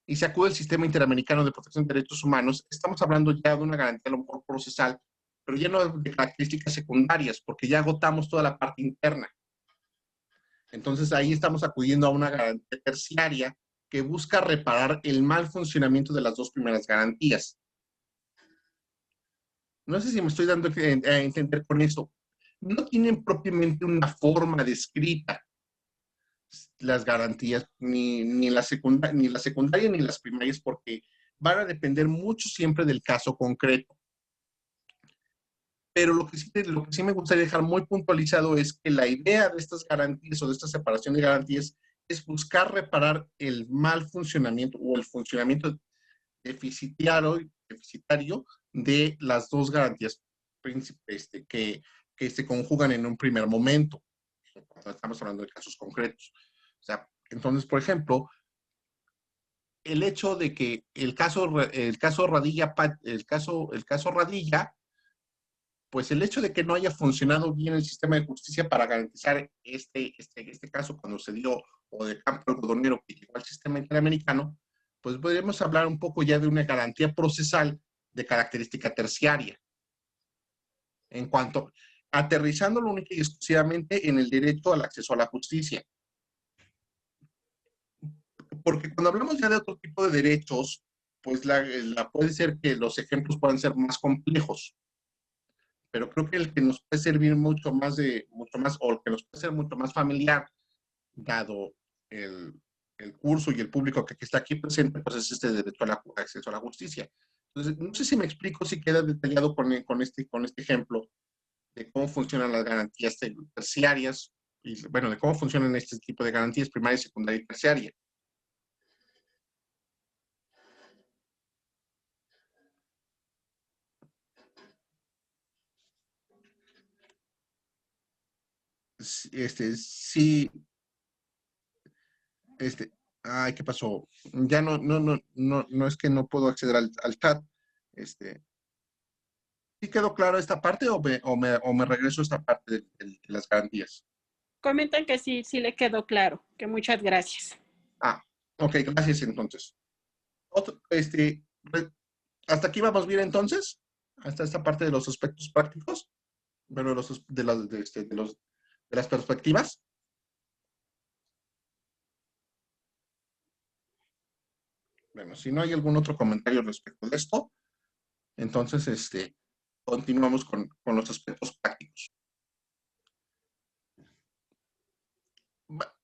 y se acude al Sistema Interamericano de Protección de Derechos Humanos, estamos hablando ya de una garantía a lo mejor procesal, pero ya no de características secundarias, porque ya agotamos toda la parte interna. Entonces ahí estamos acudiendo a una garantía terciaria que busca reparar el mal funcionamiento de las dos primeras garantías. No sé si me estoy dando a entender con eso. No tienen propiamente una forma descrita las garantías, ni la secundaria ni las primarias, porque van a depender mucho siempre del caso concreto. Pero lo que sí me gustaría dejar muy puntualizado es que la idea de estas garantías o de esta separación de garantías es buscar reparar el mal funcionamiento o el funcionamiento deficitario de las dos garantías que se conjugan en un primer momento, cuando estamos hablando de casos concretos. O sea, entonces, por ejemplo, el hecho de que el caso Radilla, pues el hecho de que no haya funcionado bien el sistema de justicia para garantizar este caso cuando se dio, o de Campo Algodonero que llegó al sistema interamericano, pues podríamos hablar un poco ya de una garantía procesal de característica terciaria. En cuanto, aterrizándolo única y exclusivamente en el derecho al acceso a la justicia. Porque cuando hablamos ya de otro tipo de derechos, pues puede ser que los ejemplos puedan ser más complejos. Pero creo que el que nos puede servir mucho más, o el que nos puede ser mucho más familiar, dado el curso y el público que está aquí presente, pues es este derecho al acceso a la justicia. Entonces, no sé si me explico, si queda detallado con este ejemplo de cómo funcionan las garantías terciarias, y bueno, de cómo funcionan este tipo de garantías primaria, secundaria y terciaria. Sí, ay, ¿qué pasó? Ya no es que no puedo acceder al chat. ¿Sí quedó claro esta parte o me regreso a esta parte de las garantías? Comentan que sí le quedó claro, que muchas gracias. Ah, ok, gracias entonces. ¿Hasta aquí vamos bien entonces? Hasta esta parte de los aspectos prácticos, bueno, de las perspectivas. Bueno, si no hay algún otro comentario respecto de esto, entonces continuamos con los aspectos prácticos.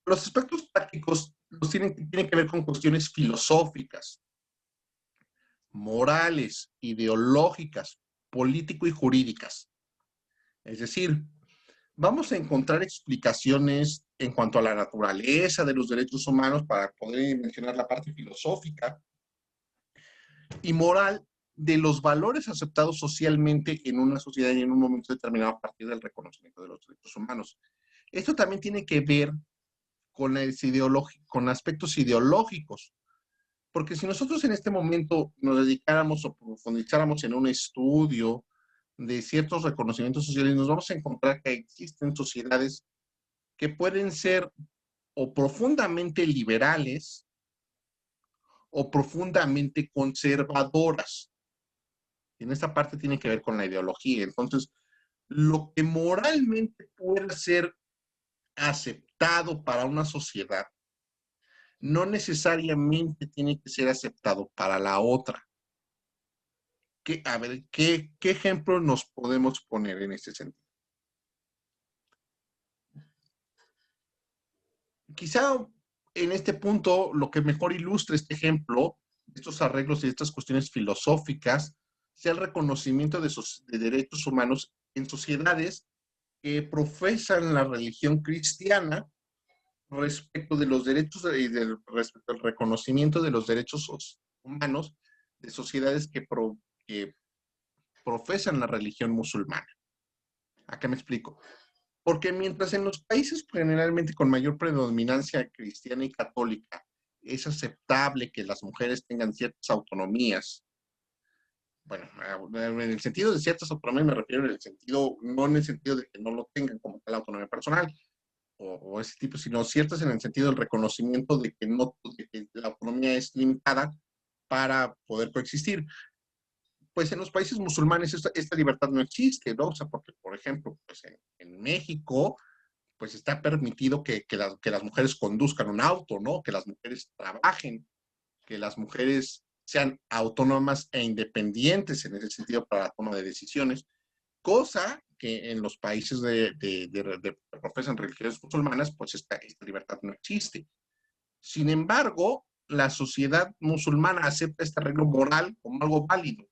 Los aspectos prácticos tienen que ver con cuestiones filosóficas, morales, ideológicas, político y jurídicas. Es decir, vamos a encontrar explicaciones en cuanto a la naturaleza de los derechos humanos, para poder mencionar la parte filosófica y moral de los valores aceptados socialmente en una sociedad y en un momento determinado a partir del reconocimiento de los derechos humanos. Esto también tiene que ver con aspectos ideológicos, porque si nosotros en este momento nos dedicáramos o profundizáramos en un estudio de ciertos reconocimientos sociales, nos vamos a encontrar que existen sociedades que pueden ser o profundamente liberales o profundamente conservadoras. En esta parte tiene que ver con la ideología. Entonces, lo que moralmente puede ser aceptado para una sociedad no necesariamente tiene que ser aceptado para la otra. A ver, ¿qué ejemplo nos podemos poner en este sentido? Quizá en este punto lo que mejor ilustra este ejemplo, estos arreglos y estas cuestiones filosóficas, sea el reconocimiento de derechos humanos en sociedades que profesan la religión cristiana respecto de los derechos y respecto al reconocimiento de los derechos humanos de sociedades que profesan la religión musulmana. ¿A qué me explico? Porque mientras en los países generalmente con mayor predominancia cristiana y católica es aceptable que las mujeres tengan ciertas autonomías, bueno, en el sentido de ciertas autonomías me refiero en el sentido, no en el sentido de que no lo tengan como tal autonomía personal o ese tipo, sino ciertas en el sentido del reconocimiento de que, de que la autonomía es limitada para poder coexistir. Pues en los países musulmanes esta libertad no existe, ¿no? O sea, porque, por ejemplo, pues en México, pues está permitido que las mujeres conduzcan un auto, ¿no? Que las mujeres trabajen, que las mujeres sean autónomas e independientes en ese sentido para la toma de decisiones, cosa que en los países de profesan religiones musulmanas, pues esta libertad no existe. Sin embargo, la sociedad musulmana acepta este arreglo moral como algo válido,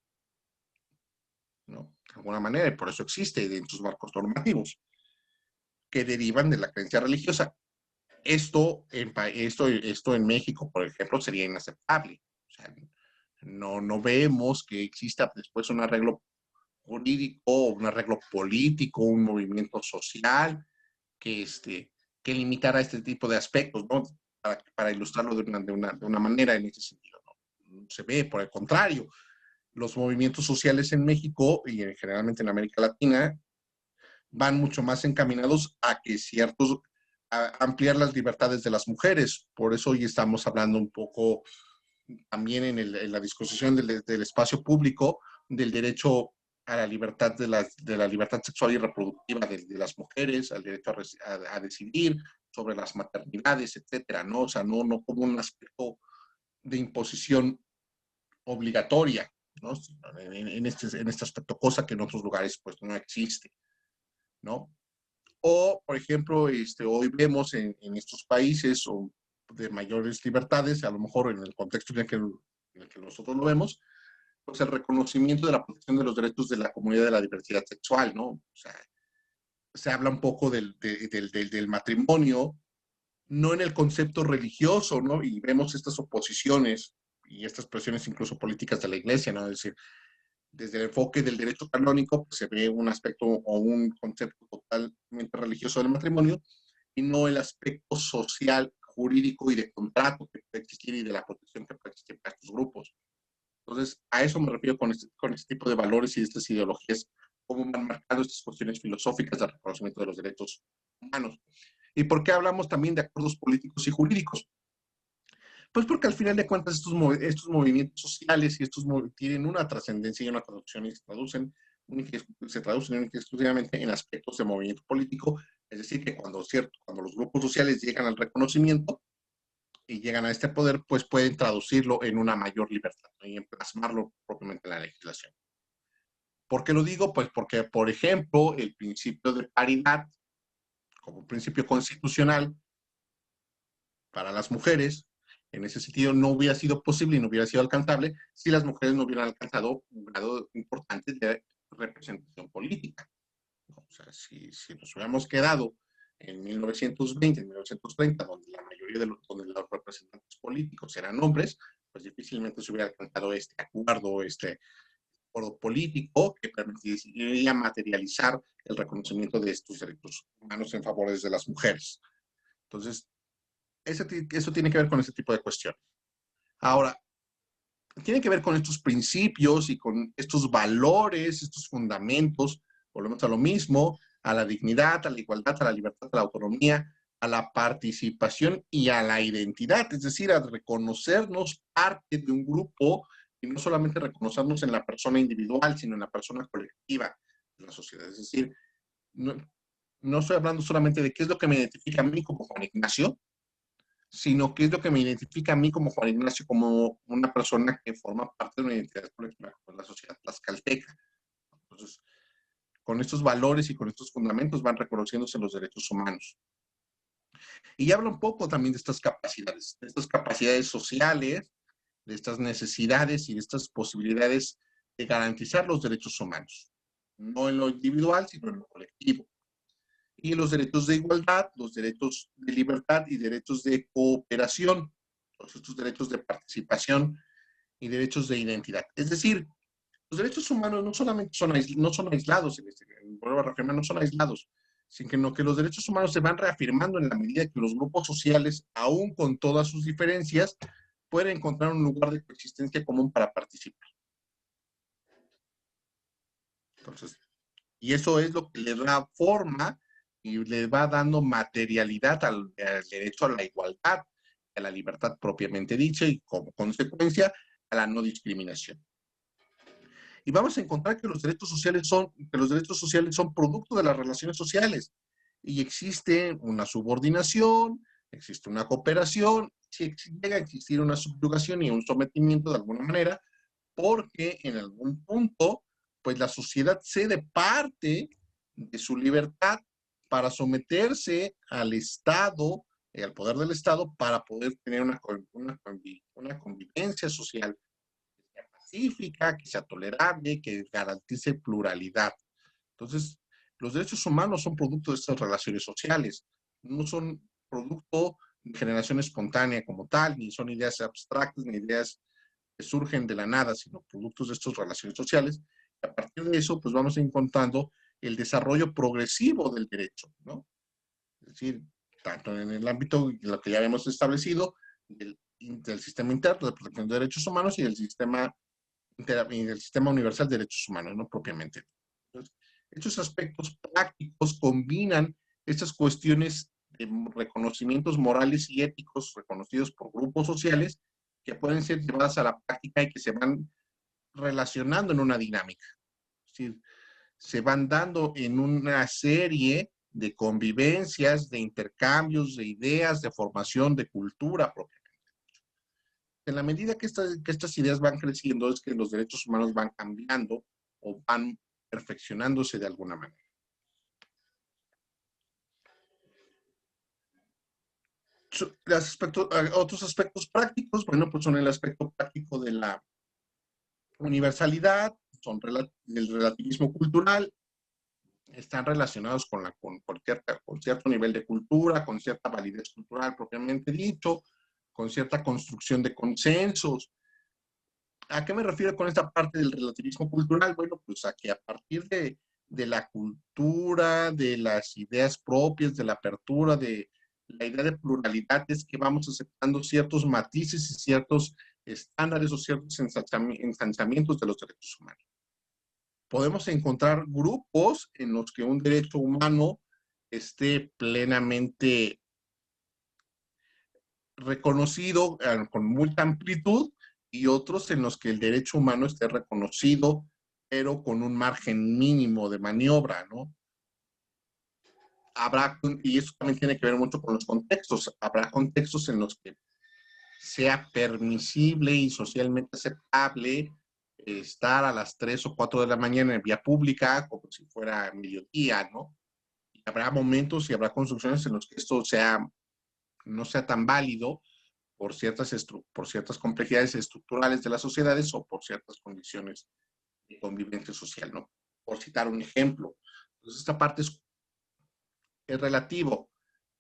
¿no? De alguna manera, y por eso existe en sus marcos normativos, que derivan de la creencia religiosa. Esto en México, por ejemplo, sería inaceptable. O sea, no vemos que exista después un arreglo jurídico, un arreglo político, un movimiento social que, que limitara este tipo de aspectos, ¿no? Para ilustrarlo de una manera en ese sentido, ¿no? No se ve, por el contrario, los movimientos sociales en México y generalmente en América Latina van mucho más encaminados a que a ampliar las libertades de las mujeres. Por eso hoy estamos hablando un poco también en la discusión del espacio público del derecho a la libertad de la libertad sexual y reproductiva de las mujeres, al derecho a decidir sobre las maternidades, etcétera, ¿no? O sea, no como un aspecto de imposición obligatoria, ¿no? En este aspecto, cosa que en otros lugares pues no existe, ¿no? O, por ejemplo, hoy vemos en estos países de mayores libertades, a lo mejor en el contexto en el que nosotros lo vemos, pues el reconocimiento de la protección de los derechos de la comunidad de la diversidad sexual, ¿no? O sea, se habla un poco del matrimonio, no en el concepto religioso, ¿no? Y vemos estas oposiciones y estas presiones incluso políticas de la iglesia, ¿no? Es decir, desde el enfoque del derecho canónico pues, se ve un aspecto o un concepto totalmente religioso del matrimonio y no el aspecto social, jurídico y de contrato que puede existir y de la protección que puede existir para estos grupos. Entonces, a eso me refiero con este tipo de valores y estas ideologías, cómo van marcando estas cuestiones filosóficas de reconocimiento de los derechos humanos. ¿Y por qué hablamos también de acuerdos políticos y jurídicos? Pues porque al final de cuentas estos movimientos sociales y tienen una trascendencia y una traducción y se traducen exclusivamente en aspectos de movimiento político, es decir, que cuando los grupos sociales llegan al reconocimiento y llegan a este poder, pues pueden traducirlo en una mayor libertad, ¿no? Y en plasmarlo propiamente en la legislación. ¿Por qué lo digo? Pues porque, por ejemplo, el principio de paridad, como principio constitucional para las mujeres, en ese sentido no hubiera sido posible y no hubiera sido alcanzable si las mujeres no hubieran alcanzado un grado importante de representación política. O sea, si nos hubiéramos quedado en 1920, en 1930, donde la mayoría de donde los representantes políticos eran hombres, pues difícilmente se hubiera alcanzado este acuerdo político que permitiría materializar el reconocimiento de estos derechos humanos en favor de las mujeres. Entonces, eso tiene que ver con ese tipo de cuestiones. Ahora, tiene que ver con estos principios y con estos valores, estos fundamentos, volvemos a lo mismo, a la dignidad, a la igualdad, a la libertad, a la autonomía, a la participación y a la identidad, es decir, a reconocernos parte de un grupo y no solamente reconocernos en la persona individual, sino en la persona colectiva de la sociedad. Es decir, no estoy hablando solamente de qué es lo que me identifica a mí como Juan Ignacio, sino qué es lo que me identifica a mí como Juan Ignacio, como una persona que forma parte de una identidad colectiva, como la sociedad tlaxcalteca. Entonces, con estos valores y con estos fundamentos van reconociéndose los derechos humanos. Y habla un poco también de estas capacidades sociales, de estas necesidades y de estas posibilidades de garantizar los derechos humanos, no en lo individual, sino en lo colectivo. Y los derechos de igualdad, los derechos de libertad y derechos de cooperación, todos estos derechos de participación y derechos de identidad. Es decir, los derechos humanos no solamente no son aislados, vuelvo a reafirmar, no son aislados, sino que los derechos humanos se van reafirmando en la medida que los grupos sociales, aún con todas sus diferencias, pueden encontrar un lugar de coexistencia común para participar. Entonces, y eso es lo que le da forma y le va dando materialidad al derecho a la igualdad, a la libertad propiamente dicha y como consecuencia a la no discriminación. Y vamos a encontrar que los derechos sociales son producto de las relaciones sociales y existe una subordinación, existe una cooperación, si llega a existir una subyugación y un sometimiento de alguna manera, porque en algún punto, pues la sociedad cede parte de su libertad para someterse al Estado, al poder del Estado, para poder tener una convivencia social que sea pacífica, que sea tolerable, que garantice pluralidad. Entonces, los derechos humanos son producto de estas relaciones sociales, no son producto de generación espontánea como tal, ni son ideas abstractas, ni ideas que surgen de la nada, sino productos de estas relaciones sociales. Y a partir de eso, pues vamos encontrando el desarrollo progresivo del derecho, ¿no? Es decir, tanto en el ámbito de lo que ya hemos establecido, del sistema interno de protección de derechos humanos y del sistema universal de derechos humanos, ¿no? Propiamente. Entonces, estos aspectos prácticos combinan estas cuestiones de reconocimientos morales y éticos reconocidos por grupos sociales que pueden ser llevadas a la práctica y que se van relacionando en una dinámica. Es decir, se van dando en una serie de convivencias, de intercambios, de ideas, de formación, de cultura propiamente. En la medida que estas ideas van creciendo, es que los derechos humanos van cambiando o van perfeccionándose de alguna manera. Otros aspectos prácticos, bueno, pues son el aspecto práctico de la universalidad, son del relativismo cultural, están relacionados con cierto nivel de cultura, con cierta validez cultural propiamente dicho, con cierta construcción de consensos. ¿A qué me refiero con esta parte del relativismo cultural? Bueno, pues a que a partir de la cultura, de las ideas propias, de la apertura, de la idea de pluralidad, es que vamos aceptando ciertos matices y ciertos estándares o ciertos ensanchamientos de los derechos humanos. Podemos encontrar grupos en los que un derecho humano esté plenamente reconocido con mucha amplitud y otros en los que el derecho humano esté reconocido, pero con un margen mínimo de maniobra, ¿no? Y eso también tiene que ver mucho con los contextos. Habrá contextos en los que sea permisible y socialmente aceptable estar a las 3 o 4 de la mañana en vía pública, como si fuera mediodía, ¿no? Y habrá momentos y habrá construcciones en los que esto no sea tan válido por ciertas complejidades estructurales de las sociedades o por ciertas condiciones de convivencia social, ¿no? Por citar un ejemplo. Entonces, esta parte es relativo.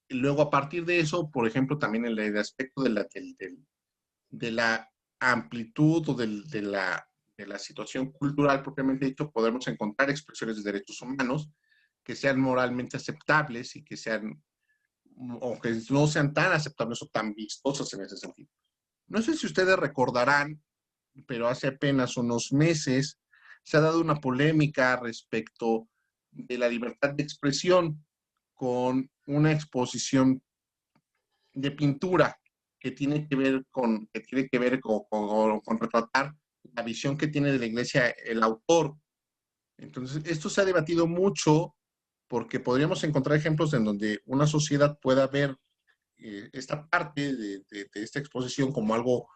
y luego a partir de eso, por ejemplo, también en el aspecto de la amplitud o de la situación cultural propiamente dicho, podemos encontrar expresiones de derechos humanos que sean moralmente aceptables y que sean, o que no sean tan aceptables o tan vistosas en ese sentido. No sé si ustedes recordarán, pero hace apenas unos meses se ha dado una polémica respecto de la libertad de expresión con una exposición de pintura que tiene que ver con retratar la visión que tiene de la iglesia el autor. Entonces, esto se ha debatido mucho porque podríamos encontrar ejemplos en donde una sociedad pueda ver esta parte de esta exposición como algo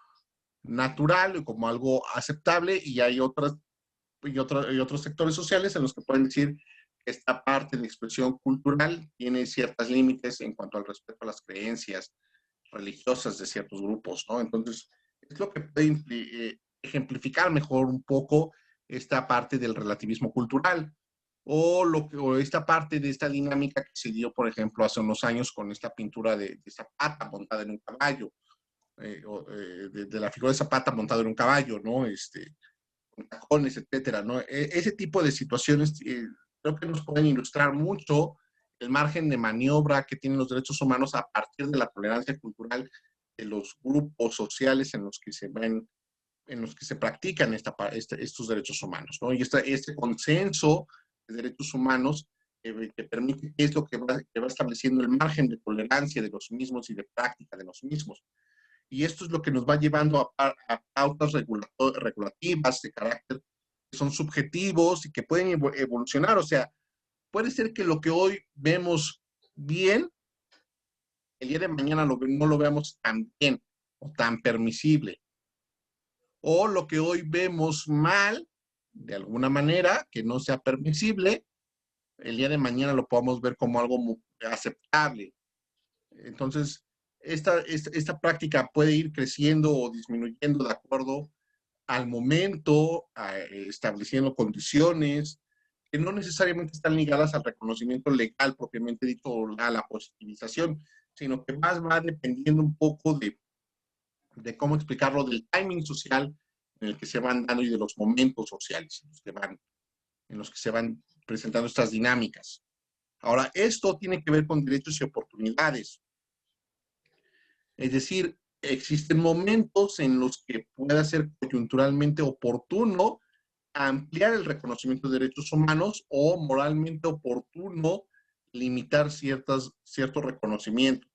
natural, como algo aceptable, y hay otros sectores sociales en los que pueden decir que esta parte de expresión cultural tiene ciertos límites en cuanto al respeto a las creencias religiosas de ciertos grupos, ¿no? Entonces, es lo que puede ejemplificar mejor un poco esta parte del relativismo cultural o esta parte de esta dinámica que se dio, por ejemplo, hace unos años con esta pintura de Zapata montada en un caballo, de la figura de Zapata montada en un caballo, ¿no? Con tacones, etcétera, ¿no? Ese tipo de situaciones creo que nos pueden ilustrar mucho el margen de maniobra que tienen los derechos humanos a partir de la tolerancia cultural de los grupos sociales en los que se practican estos derechos humanos, ¿no? Y este consenso de derechos humanos que permite, que es lo que va estableciendo el margen de tolerancia de los mismos y de práctica de los mismos. Y esto es lo que nos va llevando a pautas regulativas de carácter que son subjetivos y que pueden evolucionar. O sea, puede ser que lo que hoy vemos bien, el día de mañana no lo veamos tan bien o tan permisible. O lo que hoy vemos mal, de alguna manera, que no sea permisible, el día de mañana lo podamos ver como algo muy aceptable. Entonces, esta práctica puede ir creciendo o disminuyendo de acuerdo al momento, estableciendo condiciones que no necesariamente están ligadas al reconocimiento legal propiamente dicho o a la positivización, sino que más va dependiendo un poco de cómo explicarlo, del timing social en el que se van dando y de los momentos sociales en los que se van presentando estas dinámicas. Ahora, esto tiene que ver con derechos y oportunidades. Es decir, existen momentos en los que pueda ser coyunturalmente oportuno ampliar el reconocimiento de derechos humanos o moralmente oportuno limitar cierto reconocimiento.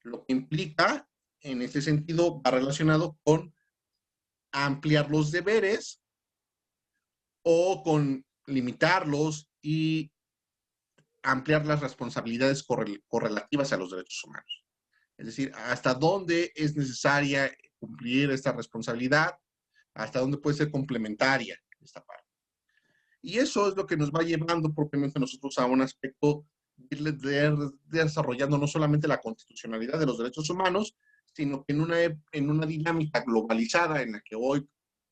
Lo que implica, en este sentido, va relacionado con ampliar los deberes o con limitarlos y ampliar las responsabilidades correlativas a los derechos humanos. Es decir, hasta dónde es necesaria cumplir esta responsabilidad, hasta dónde puede ser complementaria esta parte. Y eso es lo que nos va llevando propiamente nosotros a un aspecto de desarrollando no solamente la constitucionalidad de los derechos humanos, sino que en una dinámica globalizada en la que hoy,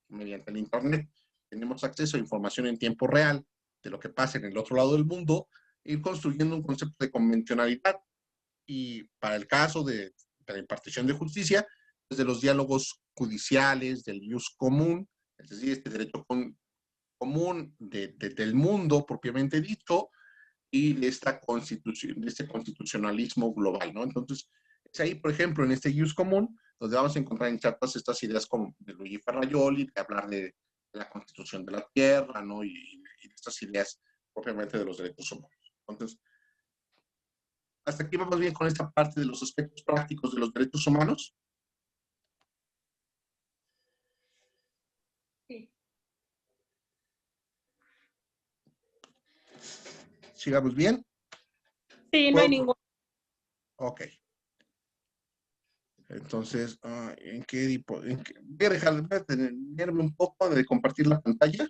mediante el Internet, tenemos acceso a información en tiempo real de lo que pasa en el otro lado del mundo, ir construyendo un concepto de convencionalidad. Y para el caso de la impartición de justicia, desde los diálogos judiciales, del ius común, es decir, este derecho común del mundo propiamente dicho, y de esta constitución, de este constitucionalismo global, ¿no? Entonces, es ahí, por ejemplo, en este ius común, donde vamos a encontrar en chartas estas ideas como de Luigi Ferrajoli, de hablar de la constitución de la tierra, ¿no? Y de estas ideas propiamente de los derechos humanos. Entonces, hasta aquí vamos bien con esta parte de los aspectos prácticos de los derechos humanos. Sí. ¿Sigamos bien? Sí, no hay ningún. Ok. Entonces, voy a detenerme un poco de compartir la pantalla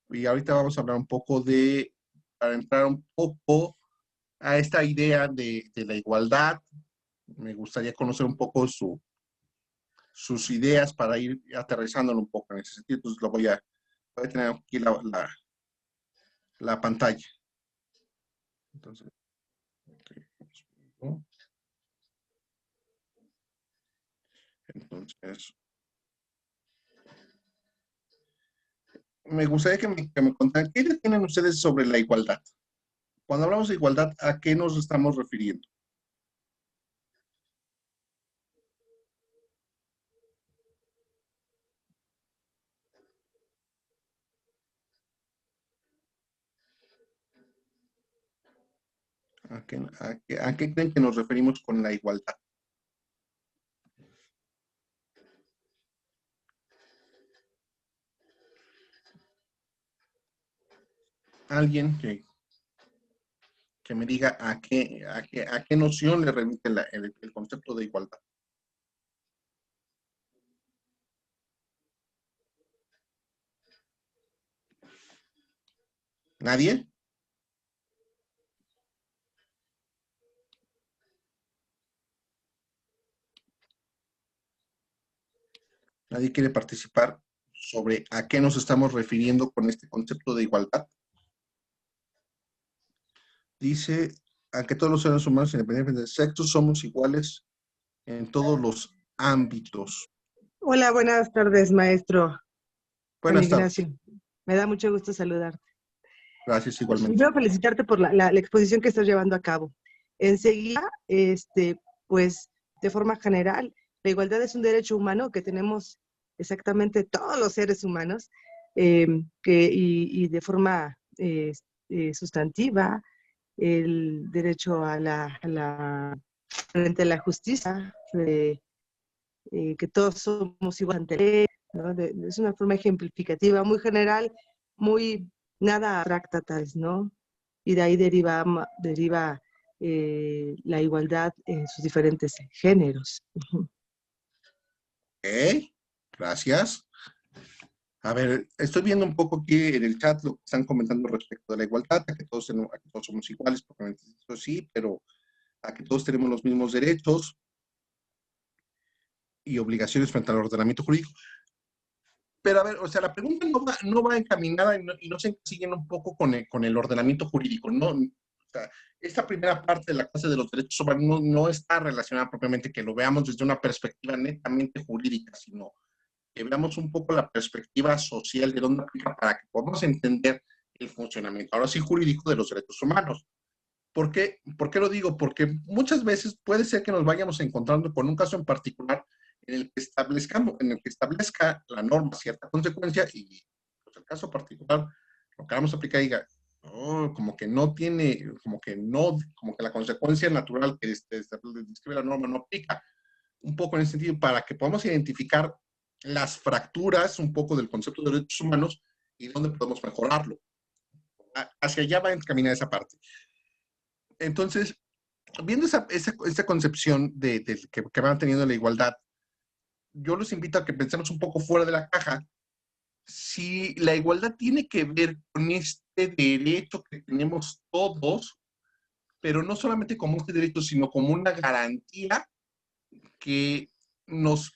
y ahorita vamos a hablar un poco para entrar un poco a esta idea de la igualdad. Me gustaría conocer un poco sus ideas para ir aterrizándolo un poco en ese sentido. Entonces, voy a tener aquí la pantalla. Entonces, okay. ¿no? Entonces, me gustaría que me contaran, ¿qué idea tienen ustedes sobre la igualdad? Cuando hablamos de igualdad, ¿a qué nos estamos refiriendo? ¿A qué creen que nos referimos con la igualdad? Alguien que me diga a qué noción le remite el concepto de igualdad. ¿Nadie? ¿Nadie quiere participar sobre a qué nos estamos refiriendo con este concepto de igualdad? Dice, a que todos los seres humanos, independientemente del sexo, somos iguales en todos los ámbitos. Hola, buenas tardes, maestro Juan Buenas tardes. Ignacio. Me da mucho gusto saludarte. Gracias, igualmente. Quiero felicitarte por la exposición que estás llevando a cabo. Enseguida, pues, de forma general, la igualdad es un derecho humano que tenemos exactamente todos los seres humanos, y de forma sustantiva, el derecho frente a la justicia, que todos somos iguales ante la ley, ¿no? Es una forma ejemplificativa, muy general, muy nada abstracta tal vez, ¿no? Y de ahí deriva la igualdad en sus diferentes géneros. Ok, gracias. A ver, estoy viendo un poco aquí en el chat lo que están comentando respecto de la igualdad, a que todos somos iguales, porque eso sí, pero a que todos tenemos los mismos derechos y obligaciones frente al ordenamiento jurídico. Pero a ver, o sea, la pregunta no va encaminada y no se encasillan un poco con el ordenamiento jurídico, ¿no? O sea, esta primera parte de la clase de los derechos humanos no está relacionada propiamente que lo veamos desde una perspectiva netamente jurídica, sino que veamos un poco la perspectiva social de dónde aplica para que podamos entender el funcionamiento, ahora sí jurídico, de los derechos humanos. ¿Por qué lo digo? Porque muchas veces puede ser que nos vayamos encontrando con un caso en particular en el que establezca la norma cierta consecuencia y pues, el caso particular lo que vamos a aplicar y diga, oh, como que no tiene, como que la consecuencia natural que describe la norma no aplica. Un poco en ese sentido, para que podamos identificar las fracturas un poco del concepto de derechos humanos y dónde podemos mejorarlo. Hacia allá va a encaminar esa parte. Entonces, viendo esa concepción que van teniendo la igualdad, yo los invito a que pensemos un poco fuera de la caja. Si la igualdad tiene que ver con este derecho que tenemos todos, pero no solamente como este derecho, sino como una garantía que nos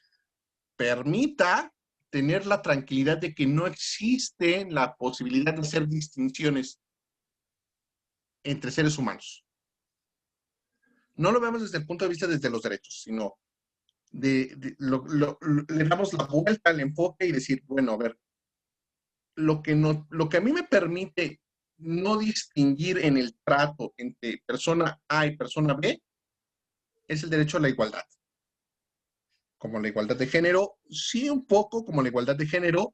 permita tener la tranquilidad de que no existe la posibilidad de hacer distinciones entre seres humanos. No lo vemos desde el punto de vista desde los derechos, sino le damos la vuelta al enfoque y decir, bueno, a ver, lo que a mí me permite no distinguir en el trato entre persona A y persona B es el derecho a la igualdad. Como la igualdad de género, sí un poco como la igualdad de género,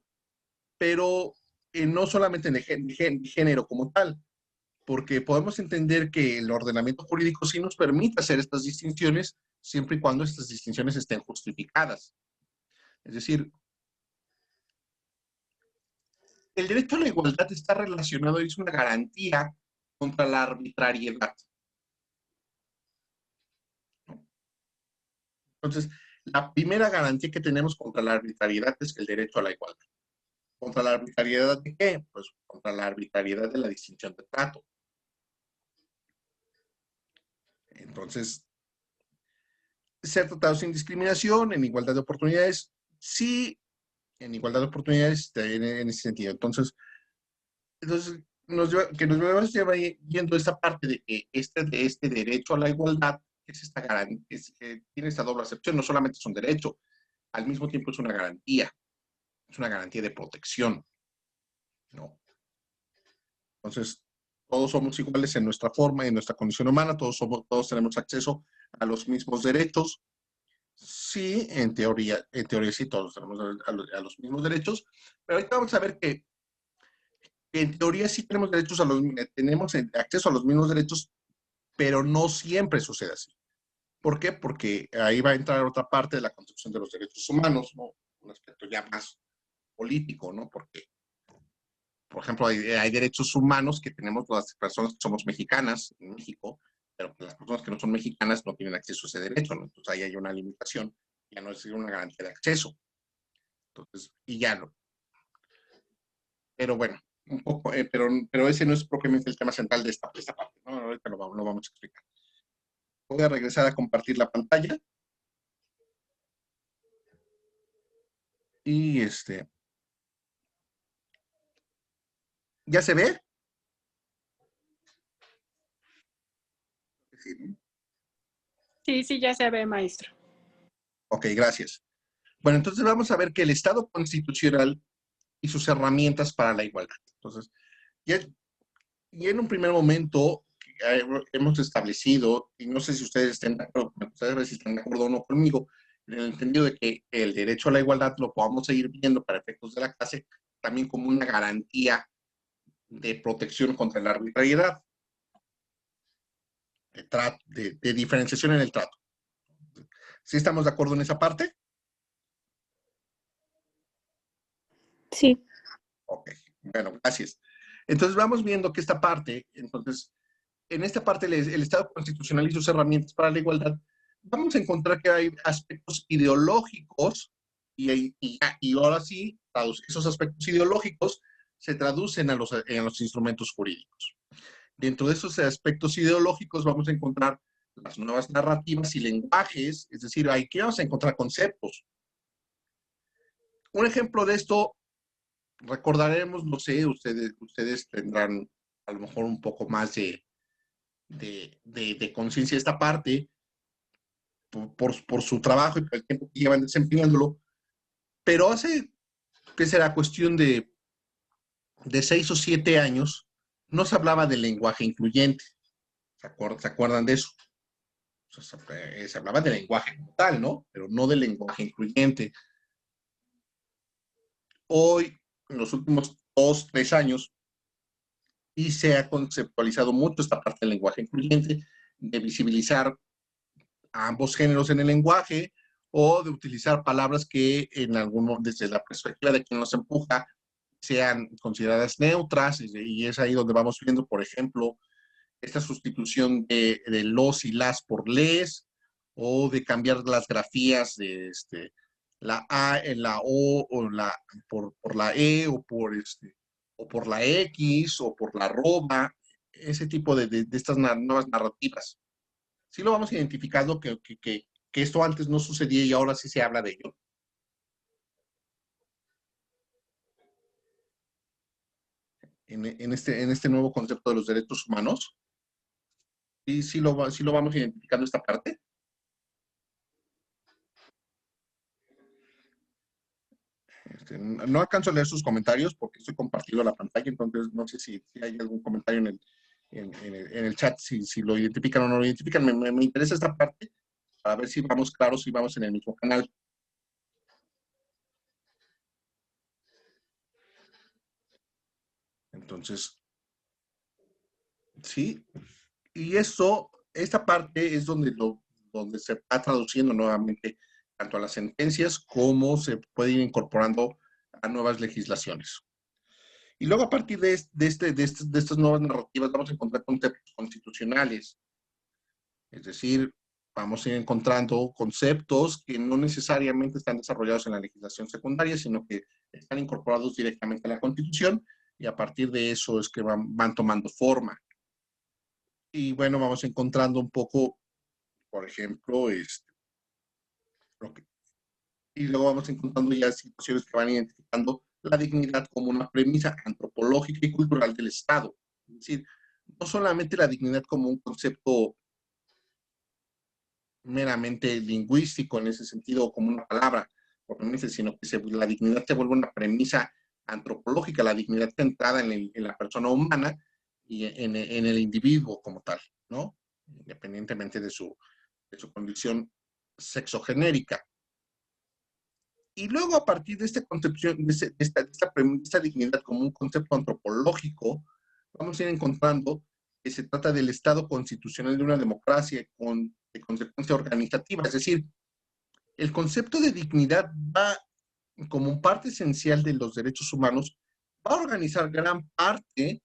pero no solamente de género como tal, porque podemos entender que el ordenamiento jurídico sí nos permite hacer estas distinciones siempre y cuando estas distinciones estén justificadas. Es decir, el derecho a la igualdad está relacionado y es una garantía contra la arbitrariedad. Entonces, la primera garantía que tenemos contra la arbitrariedad es el derecho a la igualdad. ¿Contra la arbitrariedad de qué? Pues contra la arbitrariedad de la distinción de trato. Entonces, ser tratado sin discriminación, en igualdad de oportunidades, sí, en igualdad de oportunidades en ese sentido. Entonces nos lleva viendo esta parte de que este derecho a la igualdad tiene esta doble acepción, no solamente es un derecho, al mismo tiempo es una garantía de protección, ¿no? Entonces, todos somos iguales en nuestra forma, en nuestra condición humana, todos tenemos acceso a los mismos derechos. Sí, en teoría sí, todos tenemos a los mismos derechos, pero ahorita vamos a ver que en teoría sí tenemos tenemos acceso a los mismos derechos, pero no siempre sucede así. ¿Por qué? Porque ahí va a entrar otra parte de la concepción de los derechos humanos, ¿no? Un aspecto ya más político, ¿no? Porque, por ejemplo, hay derechos humanos que tenemos las personas que somos mexicanas en México, pero las personas que no son mexicanas no tienen acceso a ese derecho, ¿no? Entonces ahí hay una limitación, ya no es una garantía de acceso. Entonces, y ya no. Pero bueno, un poco, pero ese no es propiamente el tema central de esta parte, ¿no? Ahorita lo vamos a explicar. Voy a regresar a compartir la pantalla. Y ¿ya se ve? Sí, ya se ve, maestro. Ok, gracias. Bueno, entonces vamos a ver que el Estado constitucional y sus herramientas para la igualdad. Entonces, y en un primer momento hemos establecido, y no sé si ustedes estén de acuerdo, si están de acuerdo o no conmigo, en el entendido de que el derecho a la igualdad lo podamos seguir viendo para efectos de la clase también como una garantía de protección contra la arbitrariedad, de diferenciación en el trato. ¿Sí estamos de acuerdo en esa parte? Sí. Ok, bueno, gracias. Entonces vamos viendo que esta parte, en esta parte el Estado constitucional y sus herramientas para la igualdad, vamos a encontrar que hay aspectos ideológicos y ahora sí, esos aspectos ideológicos se traducen en los instrumentos jurídicos. Dentro de esos aspectos ideológicos vamos a encontrar las nuevas narrativas y lenguajes, es decir, aquí vamos a encontrar conceptos. Un ejemplo de esto, recordaremos, no sé, ustedes tendrán a lo mejor un poco más de conciencia de esta parte por su trabajo y por el tiempo que llevan desempeñándolo, pero hace, que será cuestión de 6 o 7 años, no se hablaba del lenguaje incluyente. ¿Se acuerdan de eso? O sea, se hablaba del lenguaje como tal, ¿no? Pero no del lenguaje incluyente. Hoy, en los últimos 2, 3 años, y se ha conceptualizado mucho esta parte del lenguaje incluyente, de visibilizar a ambos géneros en el lenguaje o de utilizar palabras que desde la perspectiva de quien nos empuja, sean consideradas neutras, y es ahí donde vamos viendo, por ejemplo, esta sustitución de los y las por les, o de cambiar las grafías de la A en la O, o por la E, o por la X, o por la arroba, ese tipo de estas nuevas narrativas. Sí lo vamos identificando que esto antes no sucedía y ahora sí se habla de ello. En este nuevo concepto de los derechos humanos. Y sí lo vamos identificando esta parte. No alcanzo a leer sus comentarios porque estoy compartiendo la pantalla, entonces no sé si hay algún comentario en el chat, si lo identifican o no lo identifican. Me interesa esta parte para ver si vamos claros, si vamos en el mismo canal. Entonces, sí, y esta parte es donde se va traduciendo nuevamente tanto a las sentencias como se puede ir incorporando a nuevas legislaciones. Y luego a partir de estas nuevas narrativas vamos a encontrar conceptos constitucionales. Es decir, vamos a ir encontrando conceptos que no necesariamente están desarrollados en la legislación secundaria, sino que están incorporados directamente a la Constitución y a partir de eso es que van tomando forma. Y bueno, vamos encontrando un poco, por ejemplo, y luego vamos encontrando ya situaciones que van identificando la dignidad como una premisa antropológica y cultural del Estado. Es decir, no solamente la dignidad como un concepto meramente lingüístico en ese sentido, como una palabra, propiamente, sino que la dignidad se vuelve una premisa antropológica, la dignidad centrada en la persona humana y en el individuo como tal, ¿no? Independientemente de su condición sexogenérica. Y luego, a partir de esta concepción, de esta dignidad como un concepto antropológico, vamos a ir encontrando que se trata del estado constitucional de una democracia de consecuencia organizativa. Es decir, el concepto de dignidad va, como parte esencial de los derechos humanos, va a organizar gran parte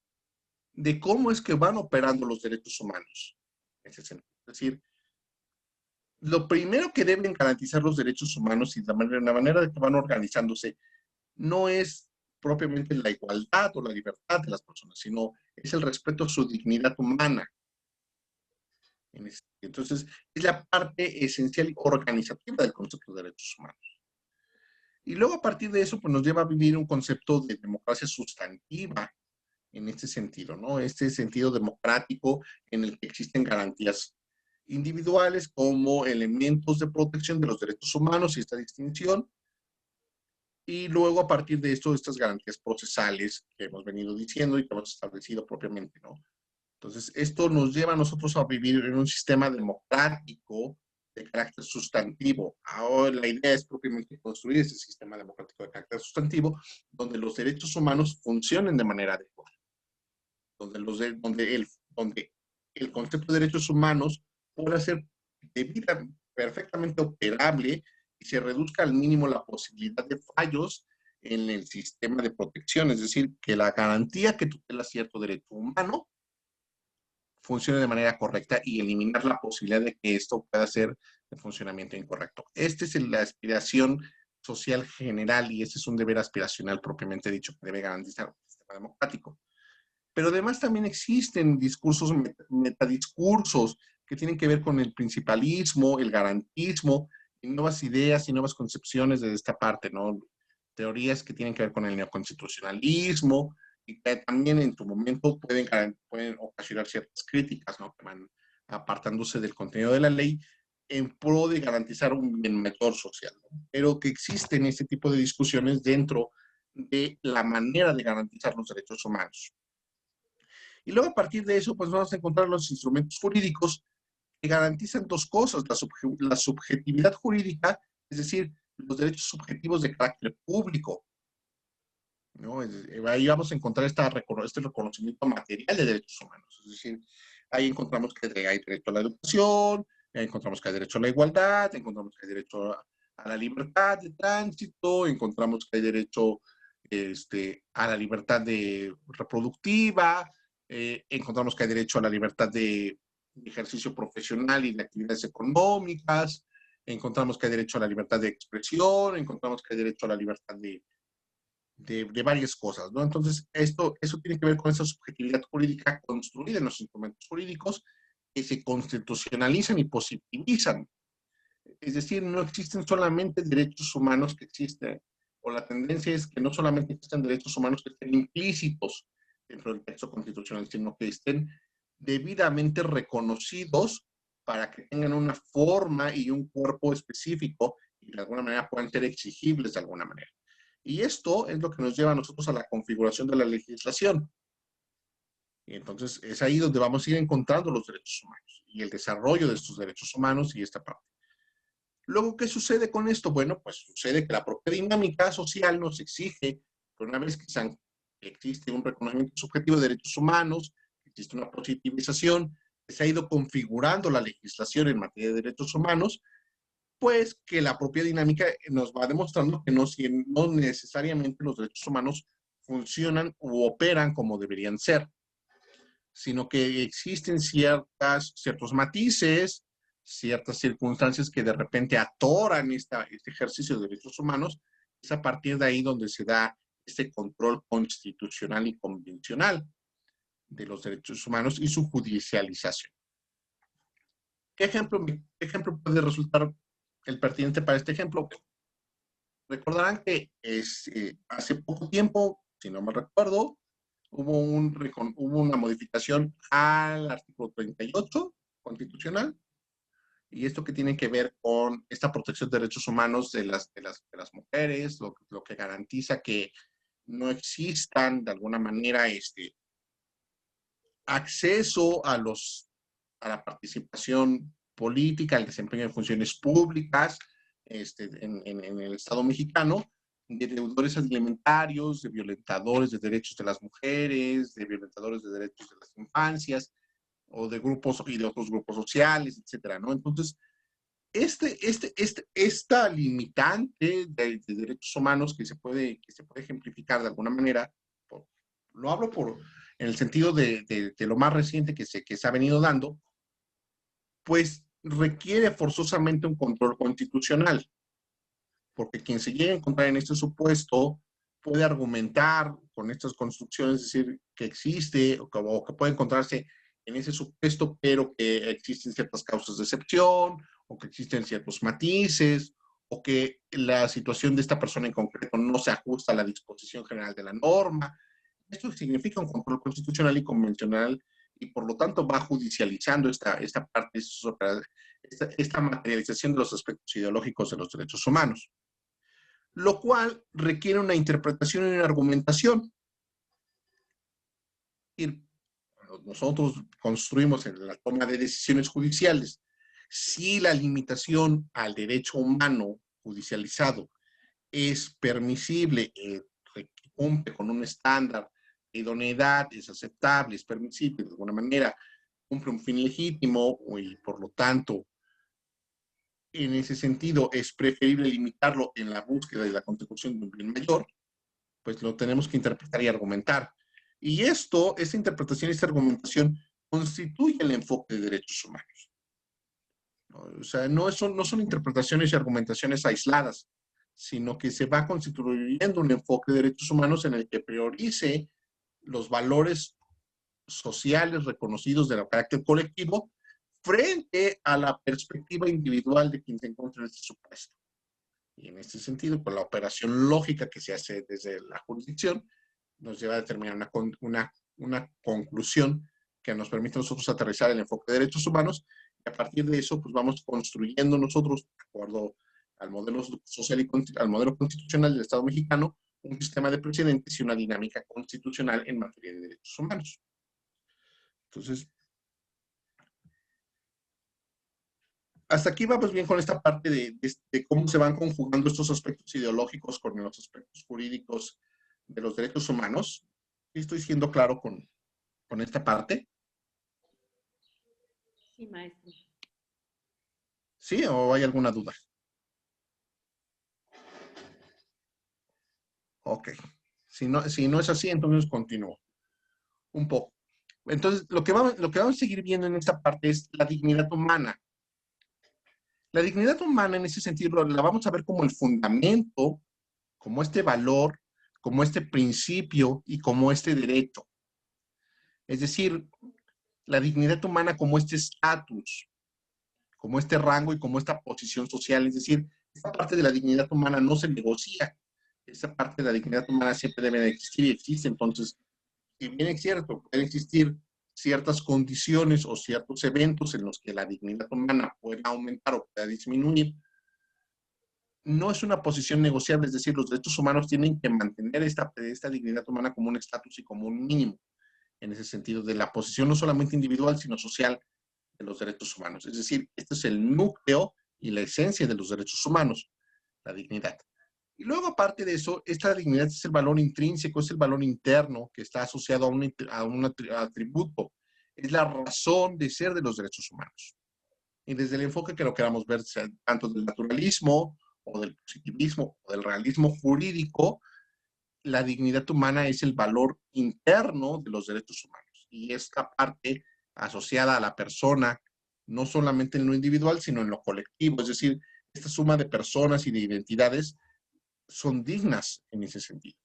de cómo es que van operando los derechos humanos. Es decir, lo primero que deben garantizar los derechos humanos y la manera de que van organizándose no es propiamente la igualdad o la libertad de las personas, sino es el respeto a su dignidad humana. Entonces, es la parte esencial y organizativa del concepto de derechos humanos. Y luego, a partir de eso, pues nos lleva a vivir un concepto de democracia sustantiva en este sentido, ¿no? Este sentido democrático en el que existen garantías individuales como elementos de protección de los derechos humanos y esta distinción. Y luego, a partir de esto, estas garantías procesales que hemos venido diciendo y que hemos establecido propiamente, ¿no? Entonces, esto nos lleva a nosotros a vivir en un sistema democrático de carácter sustantivo. Ahora, la idea es propiamente construir ese sistema democrático de carácter sustantivo donde los derechos humanos funcionen de manera adecuada, donde el concepto de derechos humanos pueda ser perfectamente operable y se reduzca al mínimo la posibilidad de fallos en el sistema de protección, es decir, que la garantía que tutela cierto derecho humano funcione de manera correcta y eliminar la posibilidad de que esto pueda ser de funcionamiento incorrecto. Esta es la aspiración social general y ese es un deber aspiracional propiamente dicho que debe garantizar el sistema democrático. Pero además también existen discursos, metadiscursos que tienen que ver con el principalismo, el garantismo, y nuevas ideas y nuevas concepciones de esta parte, ¿no? Teorías que tienen que ver con el neoconstitucionalismo y que también en su momento pueden ocasionar ciertas críticas, ¿no? Que van apartándose del contenido de la ley en pro de garantizar un bien mayor social, ¿no? Pero que existen este tipo de discusiones dentro de la manera de garantizar los derechos humanos. Y luego a partir de eso, pues vamos a encontrar los instrumentos jurídicos que garantizan dos cosas, la subjetividad jurídica, es decir, los derechos subjetivos de carácter público, ¿no? Ahí vamos a encontrar este reconocimiento material de derechos humanos, es decir, ahí encontramos que hay derecho a la educación, ahí encontramos que hay derecho a la igualdad, encontramos que hay derecho a la libertad de tránsito, encontramos que hay derecho a la libertad reproductiva, encontramos que hay derecho a la libertad de ejercicio profesional y de actividades económicas, encontramos que hay derecho a la libertad de expresión, encontramos que hay derecho a la libertad de varias cosas, ¿no? Entonces, eso tiene que ver con esa subjetividad jurídica construida en los instrumentos jurídicos que se constitucionalizan y positivizan. Es decir, no existen solamente derechos humanos que existen, o la tendencia es que no solamente existen derechos humanos que estén implícitos dentro del texto constitucional, sino que estén debidamente reconocidos para que tengan una forma y un cuerpo específico y de alguna manera puedan ser exigibles de alguna manera. Y esto es lo que nos lleva a nosotros a la configuración de la legislación. Y entonces es ahí donde vamos a ir encontrando los derechos humanos y el desarrollo de estos derechos humanos y esta parte. Luego, ¿qué sucede con esto? Bueno, pues sucede que la propia dinámica social nos exige que una vez que existe un reconocimiento subjetivo de derechos humanos, existe una positivización, que se ha ido configurando la legislación en materia de derechos humanos, pues que la propia dinámica nos va demostrando que no necesariamente los derechos humanos funcionan u operan como deberían ser, sino que existen ciertos matices, ciertas circunstancias que de repente atoran este ejercicio de derechos humanos. Es a partir de ahí donde se da este control constitucional y convencional de los derechos humanos y su judicialización. ¿Qué ejemplo puede resultar el pertinente para este ejemplo? Recordarán que hace poco tiempo, si no me recuerdo, hubo una modificación al artículo 38 constitucional Y esto que tiene que ver con esta protección de derechos humanos de las mujeres, lo que garantiza que no existan de alguna manera acceso a la participación política, al desempeño de funciones públicas en el Estado mexicano, de deudores alimentarios, de violentadores de derechos de las mujeres, de violentadores de derechos de las infancias, o de grupos y de otros grupos sociales, etcétera, ¿no? Entonces, esta limitante de derechos humanos que se puede ejemplificar de alguna manera, lo hablo en el sentido de lo más reciente que se ha venido dando, pues requiere forzosamente un control constitucional, porque quien se llegue a encontrar en este supuesto puede argumentar con estas construcciones, decir que existe o que puede encontrarse en ese supuesto, pero que existen ciertas causas de excepción, o que existen ciertos matices, o que la situación de esta persona en concreto no se ajusta a la disposición general de la norma. Esto significa un control constitucional y convencional, y por lo tanto va judicializando esta parte, esta materialización de los aspectos ideológicos de los derechos humanos, lo cual requiere una interpretación y una argumentación. Y nosotros construimos en la toma de decisiones judiciales, si la limitación al derecho humano judicializado es permisible, cumple con un estándar de idoneidad, es aceptable, es permisible, de alguna manera cumple un fin legítimo y por lo tanto, en ese sentido, es preferible limitarlo en la búsqueda de la consecución de un bien mayor, pues lo tenemos que interpretar y argumentar. Y esta interpretación y esta argumentación constituye el enfoque de derechos humanos. O sea, no son interpretaciones y argumentaciones aisladas, sino que se va constituyendo un enfoque de derechos humanos en el que priorice los valores sociales reconocidos de carácter colectivo frente a la perspectiva individual de quien se encuentra en este supuesto. Y en este sentido, pues la operación lógica que se hace desde la jurisdicción nos lleva a determinar una conclusión que nos permite a nosotros aterrizar el enfoque de derechos humanos, y a partir de eso pues vamos construyendo nosotros, de acuerdo al modelo social y al modelo constitucional del Estado mexicano, un sistema de precedentes y una dinámica constitucional en materia de derechos humanos. Entonces, hasta aquí vamos bien con esta parte de cómo se van conjugando estos aspectos ideológicos con los aspectos jurídicos de los derechos humanos. ¿Estoy siendo claro con esta parte? Sí, maestro. ¿Sí? ¿O hay alguna duda? Ok. Si no es así, entonces continúo un poco. Entonces, lo que vamos a seguir viendo en esta parte es la dignidad humana. La dignidad humana, en ese sentido, la vamos a ver como el fundamento, como este valor, como este principio y como este derecho. Es decir, la dignidad humana como este estatus, como este rango y como esta posición social. Es decir, esta parte de la dignidad humana no se negocia. Esa parte de la dignidad humana siempre debe de existir y existe. Entonces, si bien es cierto, pueden existir ciertas condiciones o ciertos eventos en los que la dignidad humana pueda aumentar o pueda disminuir, no es una posición negociable. Es decir, los derechos humanos tienen que mantener esta dignidad humana como un estatus y como un mínimo, en ese sentido, de la posición no solamente individual, sino social de los derechos humanos. Es decir, este es el núcleo y la esencia de los derechos humanos, la dignidad. Y luego, aparte de eso, esta dignidad es el valor intrínseco, es el valor interno que está asociado a un atributo. Es la razón de ser de los derechos humanos. Y desde el enfoque que lo queramos ver, tanto del naturalismo, o del positivismo, o del realismo jurídico, la dignidad humana es el valor interno de los derechos humanos. Y esta parte asociada a la persona, no solamente en lo individual, sino en lo colectivo. Es decir, esta suma de personas y de identidades son dignas en ese sentido.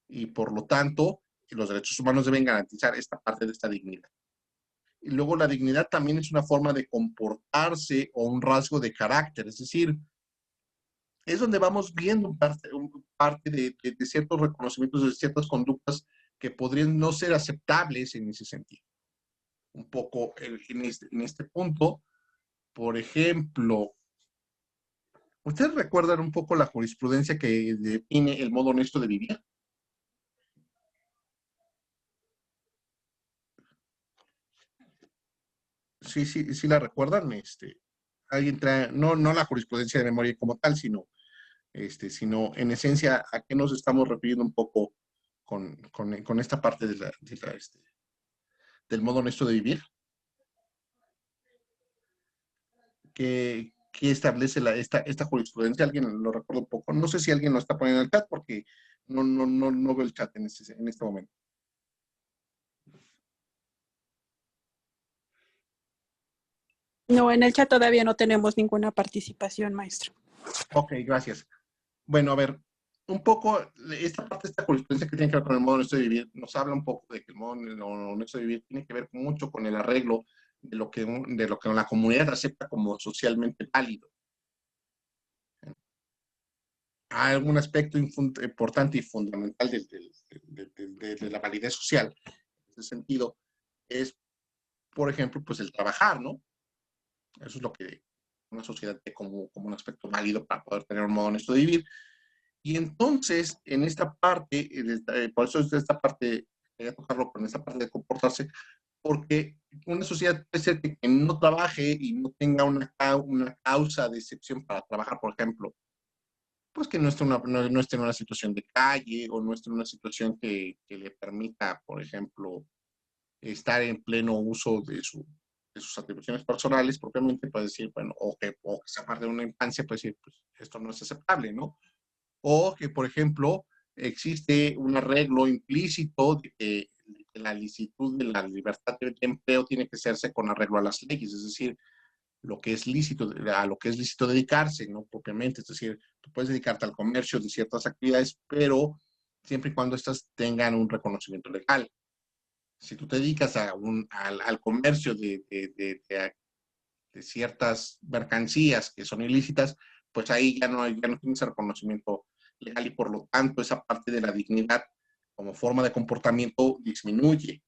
Y por lo tanto, los derechos humanos deben garantizar esta parte de esta dignidad. Y luego la dignidad también es una forma de comportarse o un rasgo de carácter. Es decir, es donde vamos viendo parte de ciertos reconocimientos, de ciertas conductas que podrían no ser aceptables en ese sentido. Un poco en este punto, por ejemplo, ¿ustedes recuerdan un poco la jurisprudencia que define el modo honesto de vivir? Sí, sí, sí la recuerdan. Alguien trae, no la jurisprudencia de memoria como tal, sino en esencia a qué nos estamos refiriendo un poco con esta parte del modo honesto de vivir, que establece esta jurisprudencia. Alguien lo recuerda un poco. No sé si alguien lo está poniendo en el chat porque no veo el chat en este momento. No, en el chat todavía no tenemos ninguna participación, maestro. Ok, gracias. Bueno, a ver, un poco, esta jurisprudencia que tiene que ver con el modo honesto de vivir, nos habla un poco de que el modo honesto de vivir tiene que ver mucho con el arreglo de lo que la comunidad acepta como socialmente válido. Hay algún aspecto importante y fundamental de la validez social, en ese sentido, es, por ejemplo, pues el trabajar, ¿no? Eso es lo que una sociedad ve como un aspecto válido para poder tener un modo honesto de vivir. Y entonces, en esta parte, por eso es esta parte, quería tocarlo con esta parte de comportarse, porque una sociedad puede ser que no trabaje y no tenga una causa de excepción para trabajar, por ejemplo, pues que no esté, no esté en una situación de calle o no esté en una situación que le permita, por ejemplo, estar en pleno uso de sus atribuciones personales propiamente, puede decir, bueno, o que sea parte de una infancia, puede decir, pues esto no es aceptable, ¿no? O que, por ejemplo, existe un arreglo implícito de que la licitud de la libertad de empleo tiene que hacerse con arreglo a las leyes, es decir, lo que es lícito, a lo que es lícito dedicarse, ¿no? Propiamente, es decir, tú puedes dedicarte al comercio de ciertas actividades, pero siempre y cuando estas tengan un reconocimiento legal. Si tú te dedicas al comercio de ciertas mercancías que son ilícitas, pues ahí ya no tienes reconocimiento legal y por lo tanto esa parte de la dignidad como forma de comportamiento disminuye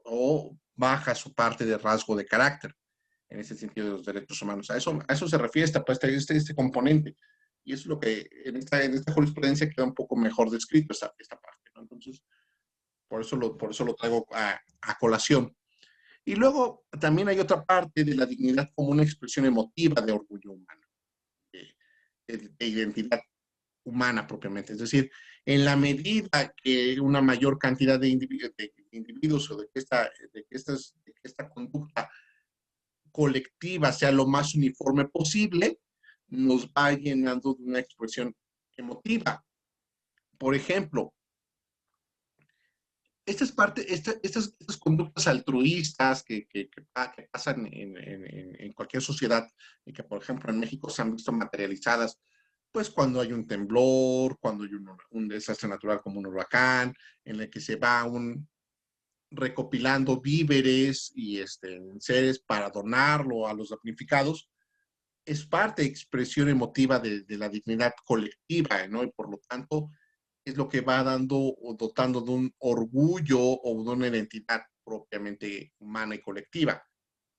o baja su parte de rasgo de carácter en ese sentido de los derechos humanos. A eso se refiere este componente. Y eso es lo que en esta jurisprudencia queda un poco mejor descrito, esta parte, ¿no? Entonces, por eso lo traigo a colación. Y luego también hay otra parte de la dignidad como una expresión emotiva de orgullo humano, de identidad humana propiamente. Es decir, en la medida que una mayor cantidad de individuos o de que esta conducta colectiva sea lo más uniforme posible, nos va llenando de una expresión emotiva. Por ejemplo, estas conductas altruistas que pasan en cualquier sociedad y que, por ejemplo, en México se han visto materializadas, pues cuando hay un temblor, cuando hay un desastre natural como un huracán, en el que se va recopilando víveres y seres para donarlo a los damnificados, es parte de expresión emotiva de la dignidad colectiva, ¿no? Y por lo tanto, es lo que va dando o dotando de un orgullo o de una identidad propiamente humana y colectiva,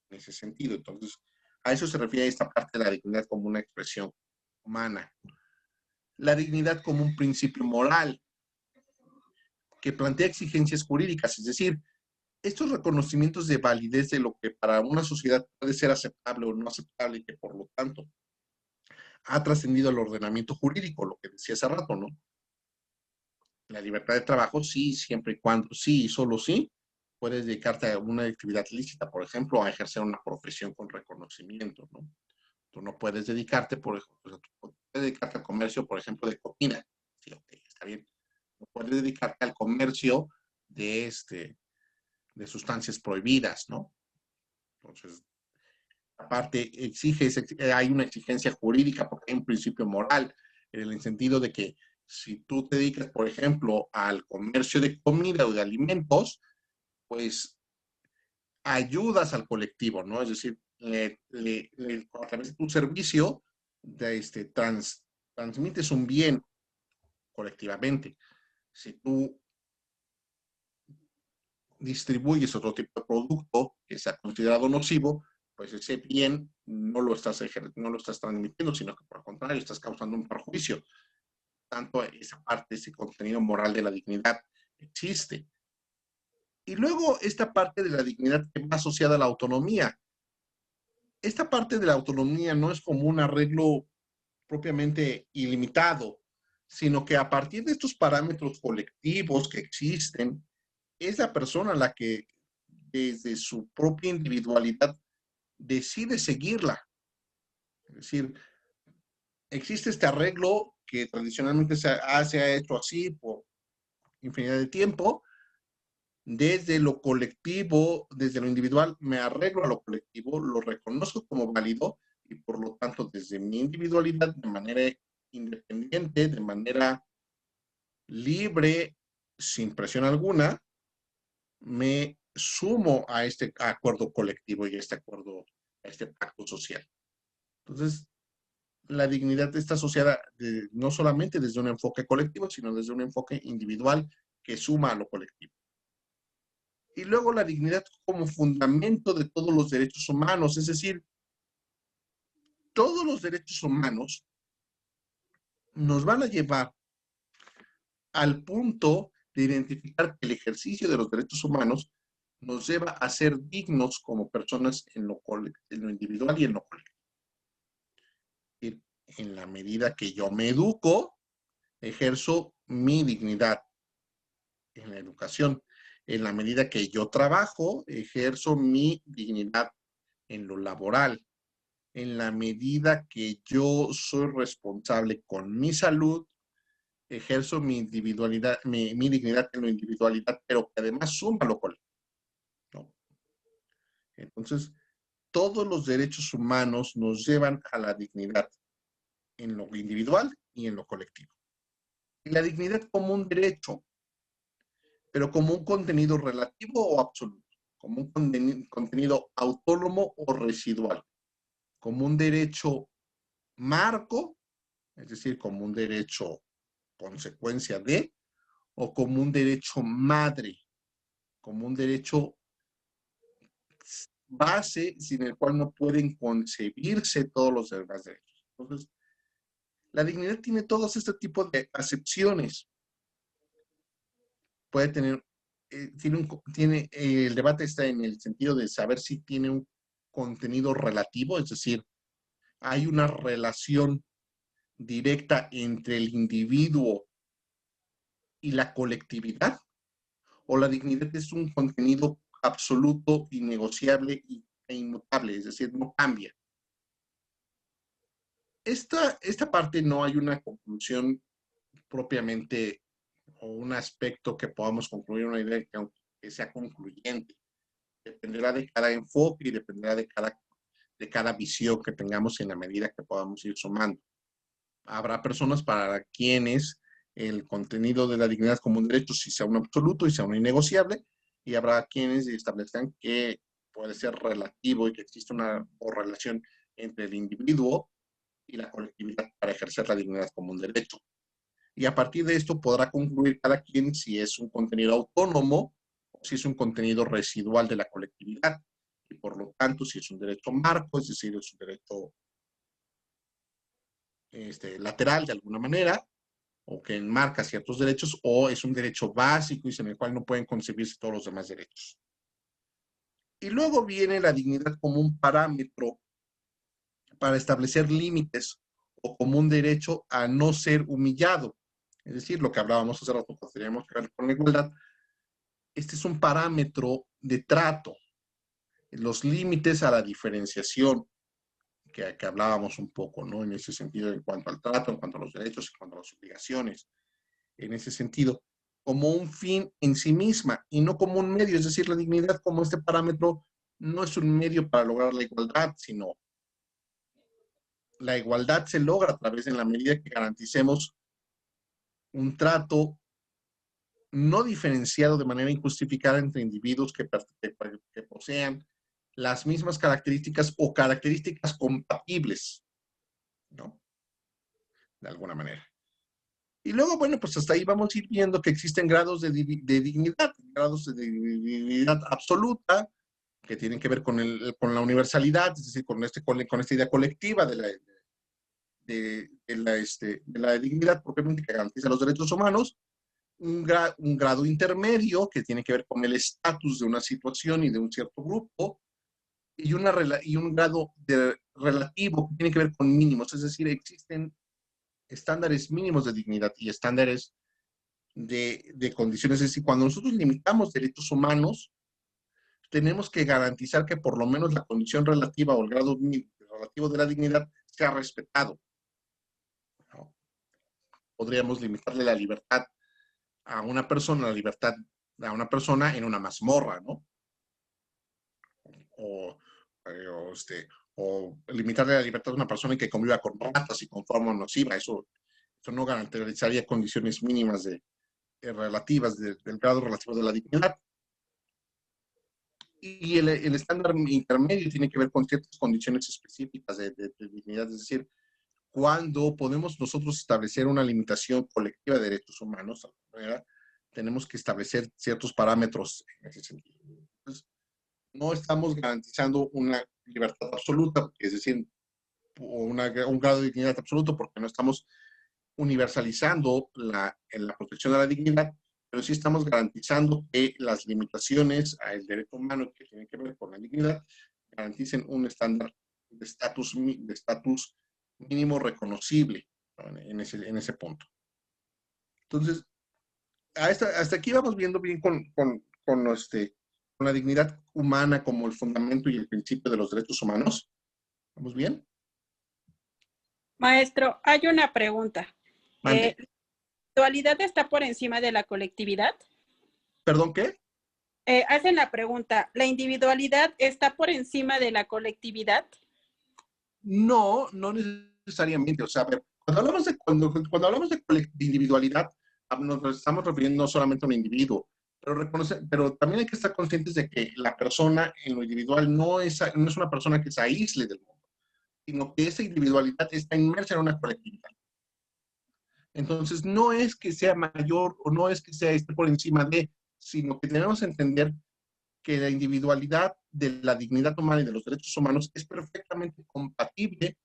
en ese sentido. Entonces, a eso se refiere esta parte de la dignidad como una expresión humana. La dignidad como un principio moral que plantea exigencias jurídicas, es decir, estos reconocimientos de validez de lo que para una sociedad puede ser aceptable o no aceptable y que por lo tanto ha trascendido al ordenamiento jurídico, lo que decía hace rato, ¿no? La libertad de trabajo, sí, siempre y cuando, sí y solo sí, puedes dedicarte a una actividad lícita, por ejemplo, a ejercer una profesión con reconocimiento, ¿no? Tú no puedes dedicarte, por ejemplo, tú puedes dedicarte al comercio, por ejemplo, de comida. Sí, ok, está bien. No puedes dedicarte al comercio de, de sustancias prohibidas, ¿no? Entonces, aparte, hay una exigencia jurídica porque hay un principio moral, en el sentido de que si tú te dedicas, por ejemplo, al comercio de comida o de alimentos, pues ayudas al colectivo, ¿no? Es decir, a través de tu servicio, transmites un bien colectivamente. Si tú distribuyes otro tipo de producto que sea considerado nocivo, pues ese bien no lo estás transmitiendo, sino que por el contrario, estás causando un perjuicio. Tanto esa parte, ese contenido moral de la dignidad existe. Y luego esta parte de la dignidad que va asociada a la autonomía. Esta parte de la autonomía no es como un arreglo propiamente ilimitado, sino que a partir de estos parámetros colectivos que existen, es la persona la que desde su propia individualidad decide seguirla. Es decir, existe este arreglo que tradicionalmente se ha hecho así por infinidad de tiempo. Desde lo colectivo, desde lo individual, me arreglo a lo colectivo, lo reconozco como válido y por lo tanto desde mi individualidad, de manera independiente, de manera libre, sin presión alguna, me sumo a este acuerdo colectivo y a este acuerdo, a este pacto social. Entonces, la dignidad está asociada no solamente desde un enfoque colectivo, sino desde un enfoque individual que suma a lo colectivo. Y luego la dignidad como fundamento de todos los derechos humanos, es decir, todos los derechos humanos nos van a llevar al punto de identificar que el ejercicio de los derechos humanos nos lleva a ser dignos como personas en lo individual y en lo colectivo. Y en la medida que yo me educo, ejerzo mi dignidad en la educación. En la medida que yo trabajo, ejerzo mi dignidad en lo laboral. En la medida que yo soy responsable con mi salud, ejerzo mi individualidad, mi dignidad en lo individualidad, pero que además suma lo colectivo, ¿no? Entonces, todos los derechos humanos nos llevan a la dignidad en lo individual y en lo colectivo. Y la dignidad como un derecho, pero como un contenido relativo o absoluto, como un contenido autónomo o residual, como un derecho marco, es decir, como un derecho consecuencia de, o como un derecho madre, como un derecho base sin el cual no pueden concebirse todos los demás derechos. Entonces, la dignidad tiene todos este tipo de acepciones. Puede tener, el debate está en el sentido de saber si tiene un contenido relativo, es decir, hay una relación directa entre el individuo y la colectividad, o la dignidad es un contenido absoluto, innegociable e inmutable, es decir, no cambia. Esta parte no hay una conclusión propiamente o un aspecto que podamos concluir, una idea que sea concluyente. Dependerá de cada enfoque y dependerá de cada visión que tengamos en la medida que podamos ir sumando. Habrá personas para quienes el contenido de la dignidad como un derecho sí sea un absoluto y sea un innegociable, y habrá quienes establezcan que puede ser relativo y que existe una correlación entre el individuo y la colectividad para ejercer la dignidad como un derecho. Y a partir de esto podrá concluir cada quien si es un contenido autónomo o si es un contenido residual de la colectividad. Y por lo tanto, si es un derecho marco, es decir, es un derecho lateral de alguna manera, o que enmarca ciertos derechos, o es un derecho básico y sin el cual no pueden concebirse todos los demás derechos. Y luego viene la dignidad como un parámetro para establecer límites o como un derecho a no ser humillado. Es decir, lo que hablábamos hace rato, que teníamos que ver con la igualdad. Este es un parámetro de trato. Los límites a la diferenciación, que hablábamos un poco, ¿no? En ese sentido, en cuanto al trato, en cuanto a los derechos, en cuanto a las obligaciones. En ese sentido, como un fin en sí misma y no como un medio. Es decir, la dignidad como este parámetro no es un medio para lograr la igualdad, sino la igualdad se logra a través de la medida que garanticemos un trato no diferenciado de manera injustificada entre individuos que posean las mismas características o características compatibles, ¿no? De alguna manera. Y luego, bueno, pues hasta ahí vamos a ir viendo que existen grados de dignidad, grados de dignidad absoluta, que tienen que ver con la universalidad, es decir, con esta idea colectiva de la dignidad propiamente que garantiza los derechos humanos, un grado intermedio que tiene que ver con el estatus de una situación y de un cierto grupo, y un grado relativo que tiene que ver con mínimos, es decir, existen estándares mínimos de dignidad y estándares de condiciones. Es decir, cuando nosotros limitamos derechos humanos, tenemos que garantizar que por lo menos la condición relativa o el grado relativo de la dignidad sea respetado, ¿no? Podríamos limitarle la libertad a una persona, en una mazmorra, ¿no? O limitarle la libertad a una persona que conviva con ratas y con forma nociva. Eso no garantizaría condiciones mínimas relativas del grado relativo de la dignidad. Y el estándar intermedio tiene que ver con ciertas condiciones específicas de dignidad, es decir, cuando podemos nosotros establecer una limitación colectiva de derechos humanos, tenemos que establecer ciertos parámetros en ese sentido. Entonces, no estamos garantizando una libertad absoluta, es decir, un grado de dignidad absoluto, porque no estamos universalizando la protección de la dignidad, pero sí estamos garantizando que las limitaciones al derecho humano que tienen que ver con la dignidad garanticen un estándar de estatus mínimo reconocible, ¿no? en ese punto. Entonces, hasta aquí vamos viendo bien con la dignidad humana como el fundamento y el principio de los derechos humanos. ¿Vamos bien? Maestro, hay una pregunta. Mande. ¿La individualidad está por encima de la colectividad? ¿Perdón, qué? Hacen la pregunta, ¿la individualidad está por encima de la colectividad? No, no necesariamente. O sea, cuando hablamos de individualidad, nos estamos refiriendo no solamente a un individuo, pero también hay que estar conscientes de que la persona en lo individual no es una persona que se aísle del mundo, sino que esa individualidad está inmersa en una colectividad. Entonces, no es que sea mayor o no es que sea por encima de, sino que tenemos que entender que la individualidad de la dignidad humana y de los derechos humanos es perfectamente compatible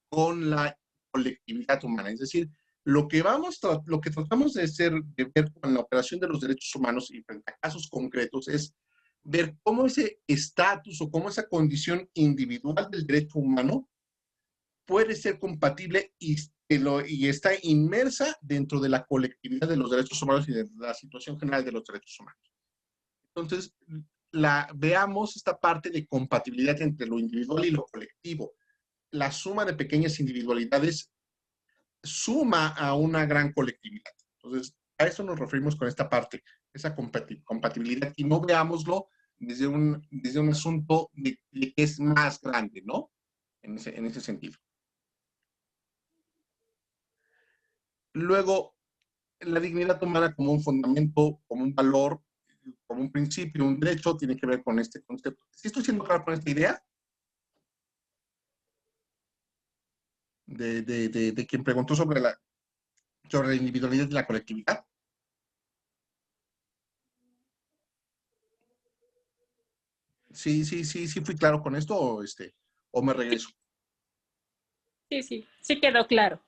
con la colectividad humana. Es decir, lo que tratamos de ver con la operación de los derechos humanos y frente a casos concretos es ver cómo ese estatus o cómo esa condición individual del derecho humano puede ser compatible y está inmersa dentro de la colectividad de los derechos humanos y de la situación general de los derechos humanos. Entonces, veamos esta parte de compatibilidad entre lo individual y lo colectivo. La suma de pequeñas individualidades suma a una gran colectividad. Entonces, a eso nos referimos con esta parte, esa compatibilidad, y no veámoslo desde un asunto de que es más grande, ¿no? En ese sentido. Luego, la dignidad humana como un fundamento, como un valor, como un principio, un derecho, tiene que ver con este concepto. ¿Sí estoy siendo claro con esta idea? De quien preguntó sobre la individualidad y la colectividad. Sí, fui claro con esto o me regreso. Sí quedó claro.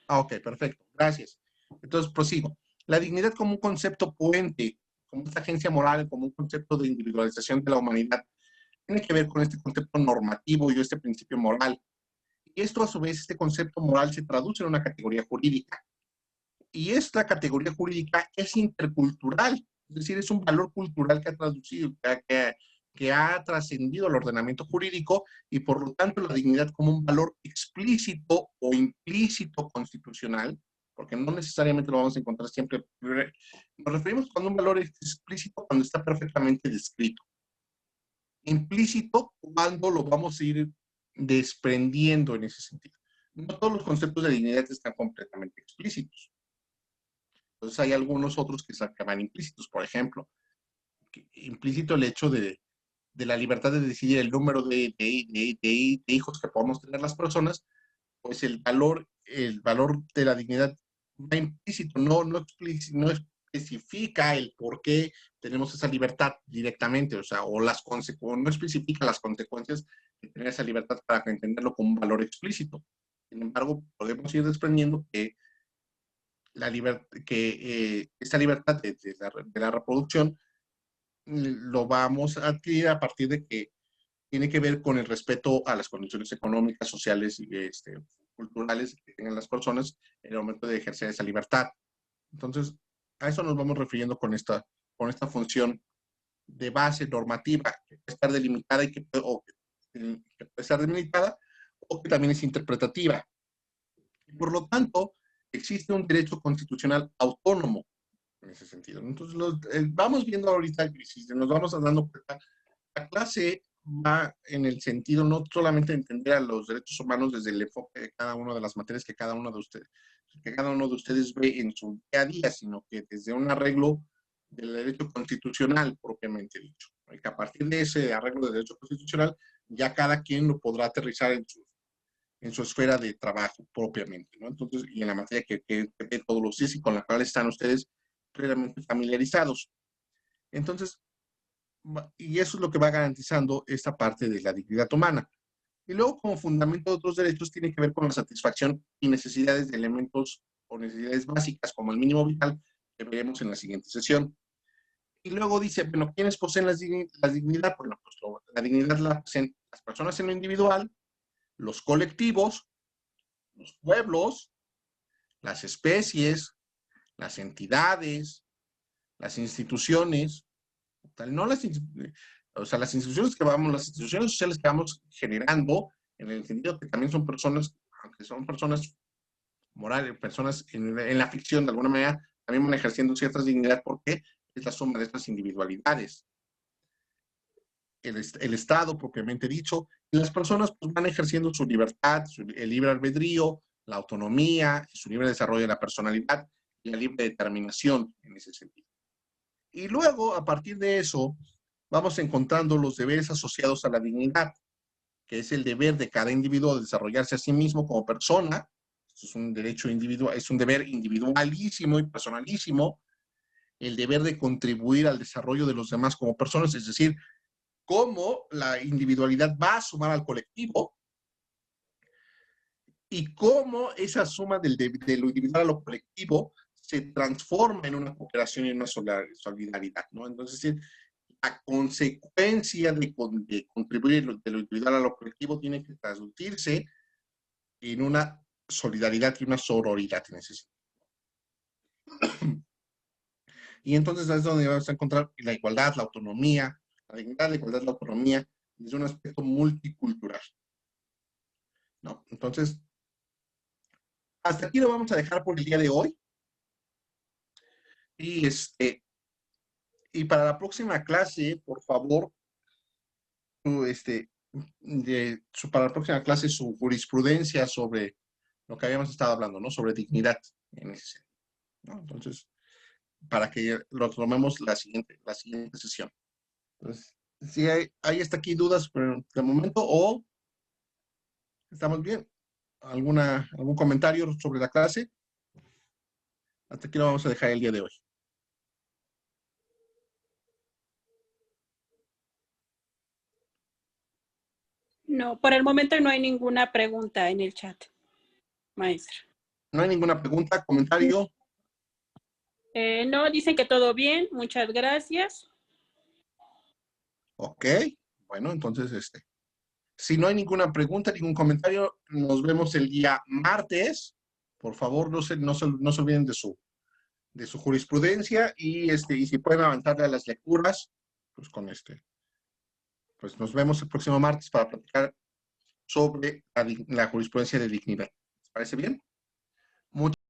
Ok, perfecto, gracias. Entonces prosigo. La dignidad como un concepto puente, como esta agencia moral, como un concepto de individualización de la humanidad, tiene que ver con este concepto normativo y este principio moral. Y esto, a su vez, este concepto moral se traduce en una categoría jurídica. Y esta categoría jurídica es intercultural, es decir, es un valor cultural que ha traducido, que ha trascendido el ordenamiento jurídico y, por lo tanto, la dignidad como un valor explícito o implícito constitucional, porque no necesariamente lo vamos a encontrar siempre. Nos referimos cuando un valor es explícito cuando está perfectamente descrito. Implícito cuando lo vamos a ir desprendiendo en ese sentido. No todos los conceptos de dignidad están completamente explícitos. Entonces hay algunos otros que se acaban implícitos. Por ejemplo, implícito el hecho de la libertad de decidir el número de hijos que podamos tener las personas, pues el valor de la dignidad va implícito, no especifica el por qué tenemos esa libertad directamente, o sea, o no especifica las consecuencias de tener esa libertad para entenderlo como un valor explícito. Sin embargo, podemos ir desprendiendo que esta libertad de la reproducción lo vamos a adquirir a partir de que tiene que ver con el respeto a las condiciones económicas, sociales y culturales que tengan las personas en el momento de ejercer esa libertad. Entonces, a eso nos vamos refiriendo con esta función de base normativa que puede estar delimitada que puede estar delimitada o que también es interpretativa. Por lo tanto, existe un derecho constitucional autónomo en ese sentido. Entonces, vamos viendo ahorita, si nos vamos dando cuenta, la clase va en el sentido no solamente de entender a los derechos humanos desde el enfoque de cada una de las materias que cada uno de ustedes ve en su día a día, sino que desde un arreglo del derecho constitucional propiamente dicho. Y que a partir de ese arreglo del derecho constitucional, ya cada quien lo podrá aterrizar en su esfera de trabajo propiamente, ¿no? Entonces, y en la materia que ve todos los días y con la cual están ustedes plenamente familiarizados. Entonces, y eso es lo que va garantizando esta parte de la dignidad humana. Y luego, como fundamento de otros derechos, tiene que ver con la satisfacción y necesidades de elementos o necesidades básicas, como el mínimo vital, que veremos en la siguiente sesión. Y luego dice, bueno, ¿quiénes poseen la dignidad? Bueno, pues la dignidad la poseen las personas en lo individual, los colectivos, los pueblos, las especies, las entidades, las instituciones, no las instituciones sociales que vamos generando, en el sentido que también son personas, aunque son personas morales, personas en la ficción de alguna manera, también van ejerciendo cierta dignidad porque es la suma de estas individualidades. El Estado, propiamente dicho, y las personas pues, van ejerciendo su libertad, el libre albedrío, la autonomía, su libre desarrollo de la personalidad y la libre determinación en ese sentido. Y luego, a partir de eso, vamos encontrando los deberes asociados a la dignidad, que es el deber de cada individuo de desarrollarse a sí mismo como persona. Esto es un derecho individual, es un deber individualísimo y personalísimo. El deber de contribuir al desarrollo de los demás como personas, es decir, cómo la individualidad va a sumar al colectivo y cómo esa suma de lo individual a lo colectivo se transforma en una cooperación y en una solidaridad, ¿no? Entonces, la consecuencia de contribuir de lo individual a lo colectivo tiene que traducirse en una solidaridad y una sororidad en ese sentido. Y entonces es donde vamos a encontrar la igualdad, la autonomía, la dignidad, la igualdad, la autonomía, desde un aspecto multicultural, ¿no? Entonces, hasta aquí lo vamos a dejar por el día de hoy. Y para la próxima clase, por favor, para la próxima clase, su jurisprudencia sobre lo que habíamos estado hablando, ¿no? Sobre dignidad en ese sentido, ¿no? Entonces, para que lo tomemos la siguiente sesión. Entonces, si hay hasta aquí dudas pero de momento o estamos bien. ¿Algún comentario sobre la clase? Hasta aquí lo vamos a dejar el día de hoy. No, por el momento no hay ninguna pregunta en el chat, maestra. ¿No hay ninguna pregunta, comentario? No, dicen que todo bien, muchas gracias. Ok, bueno, entonces, si no hay ninguna pregunta, ningún comentario, nos vemos el día martes. Por favor, no se olviden de su jurisprudencia y si pueden avanzarle a las lecturas, pues pues nos vemos el próximo martes para platicar sobre la jurisprudencia de dignidad. ¿Les parece bien?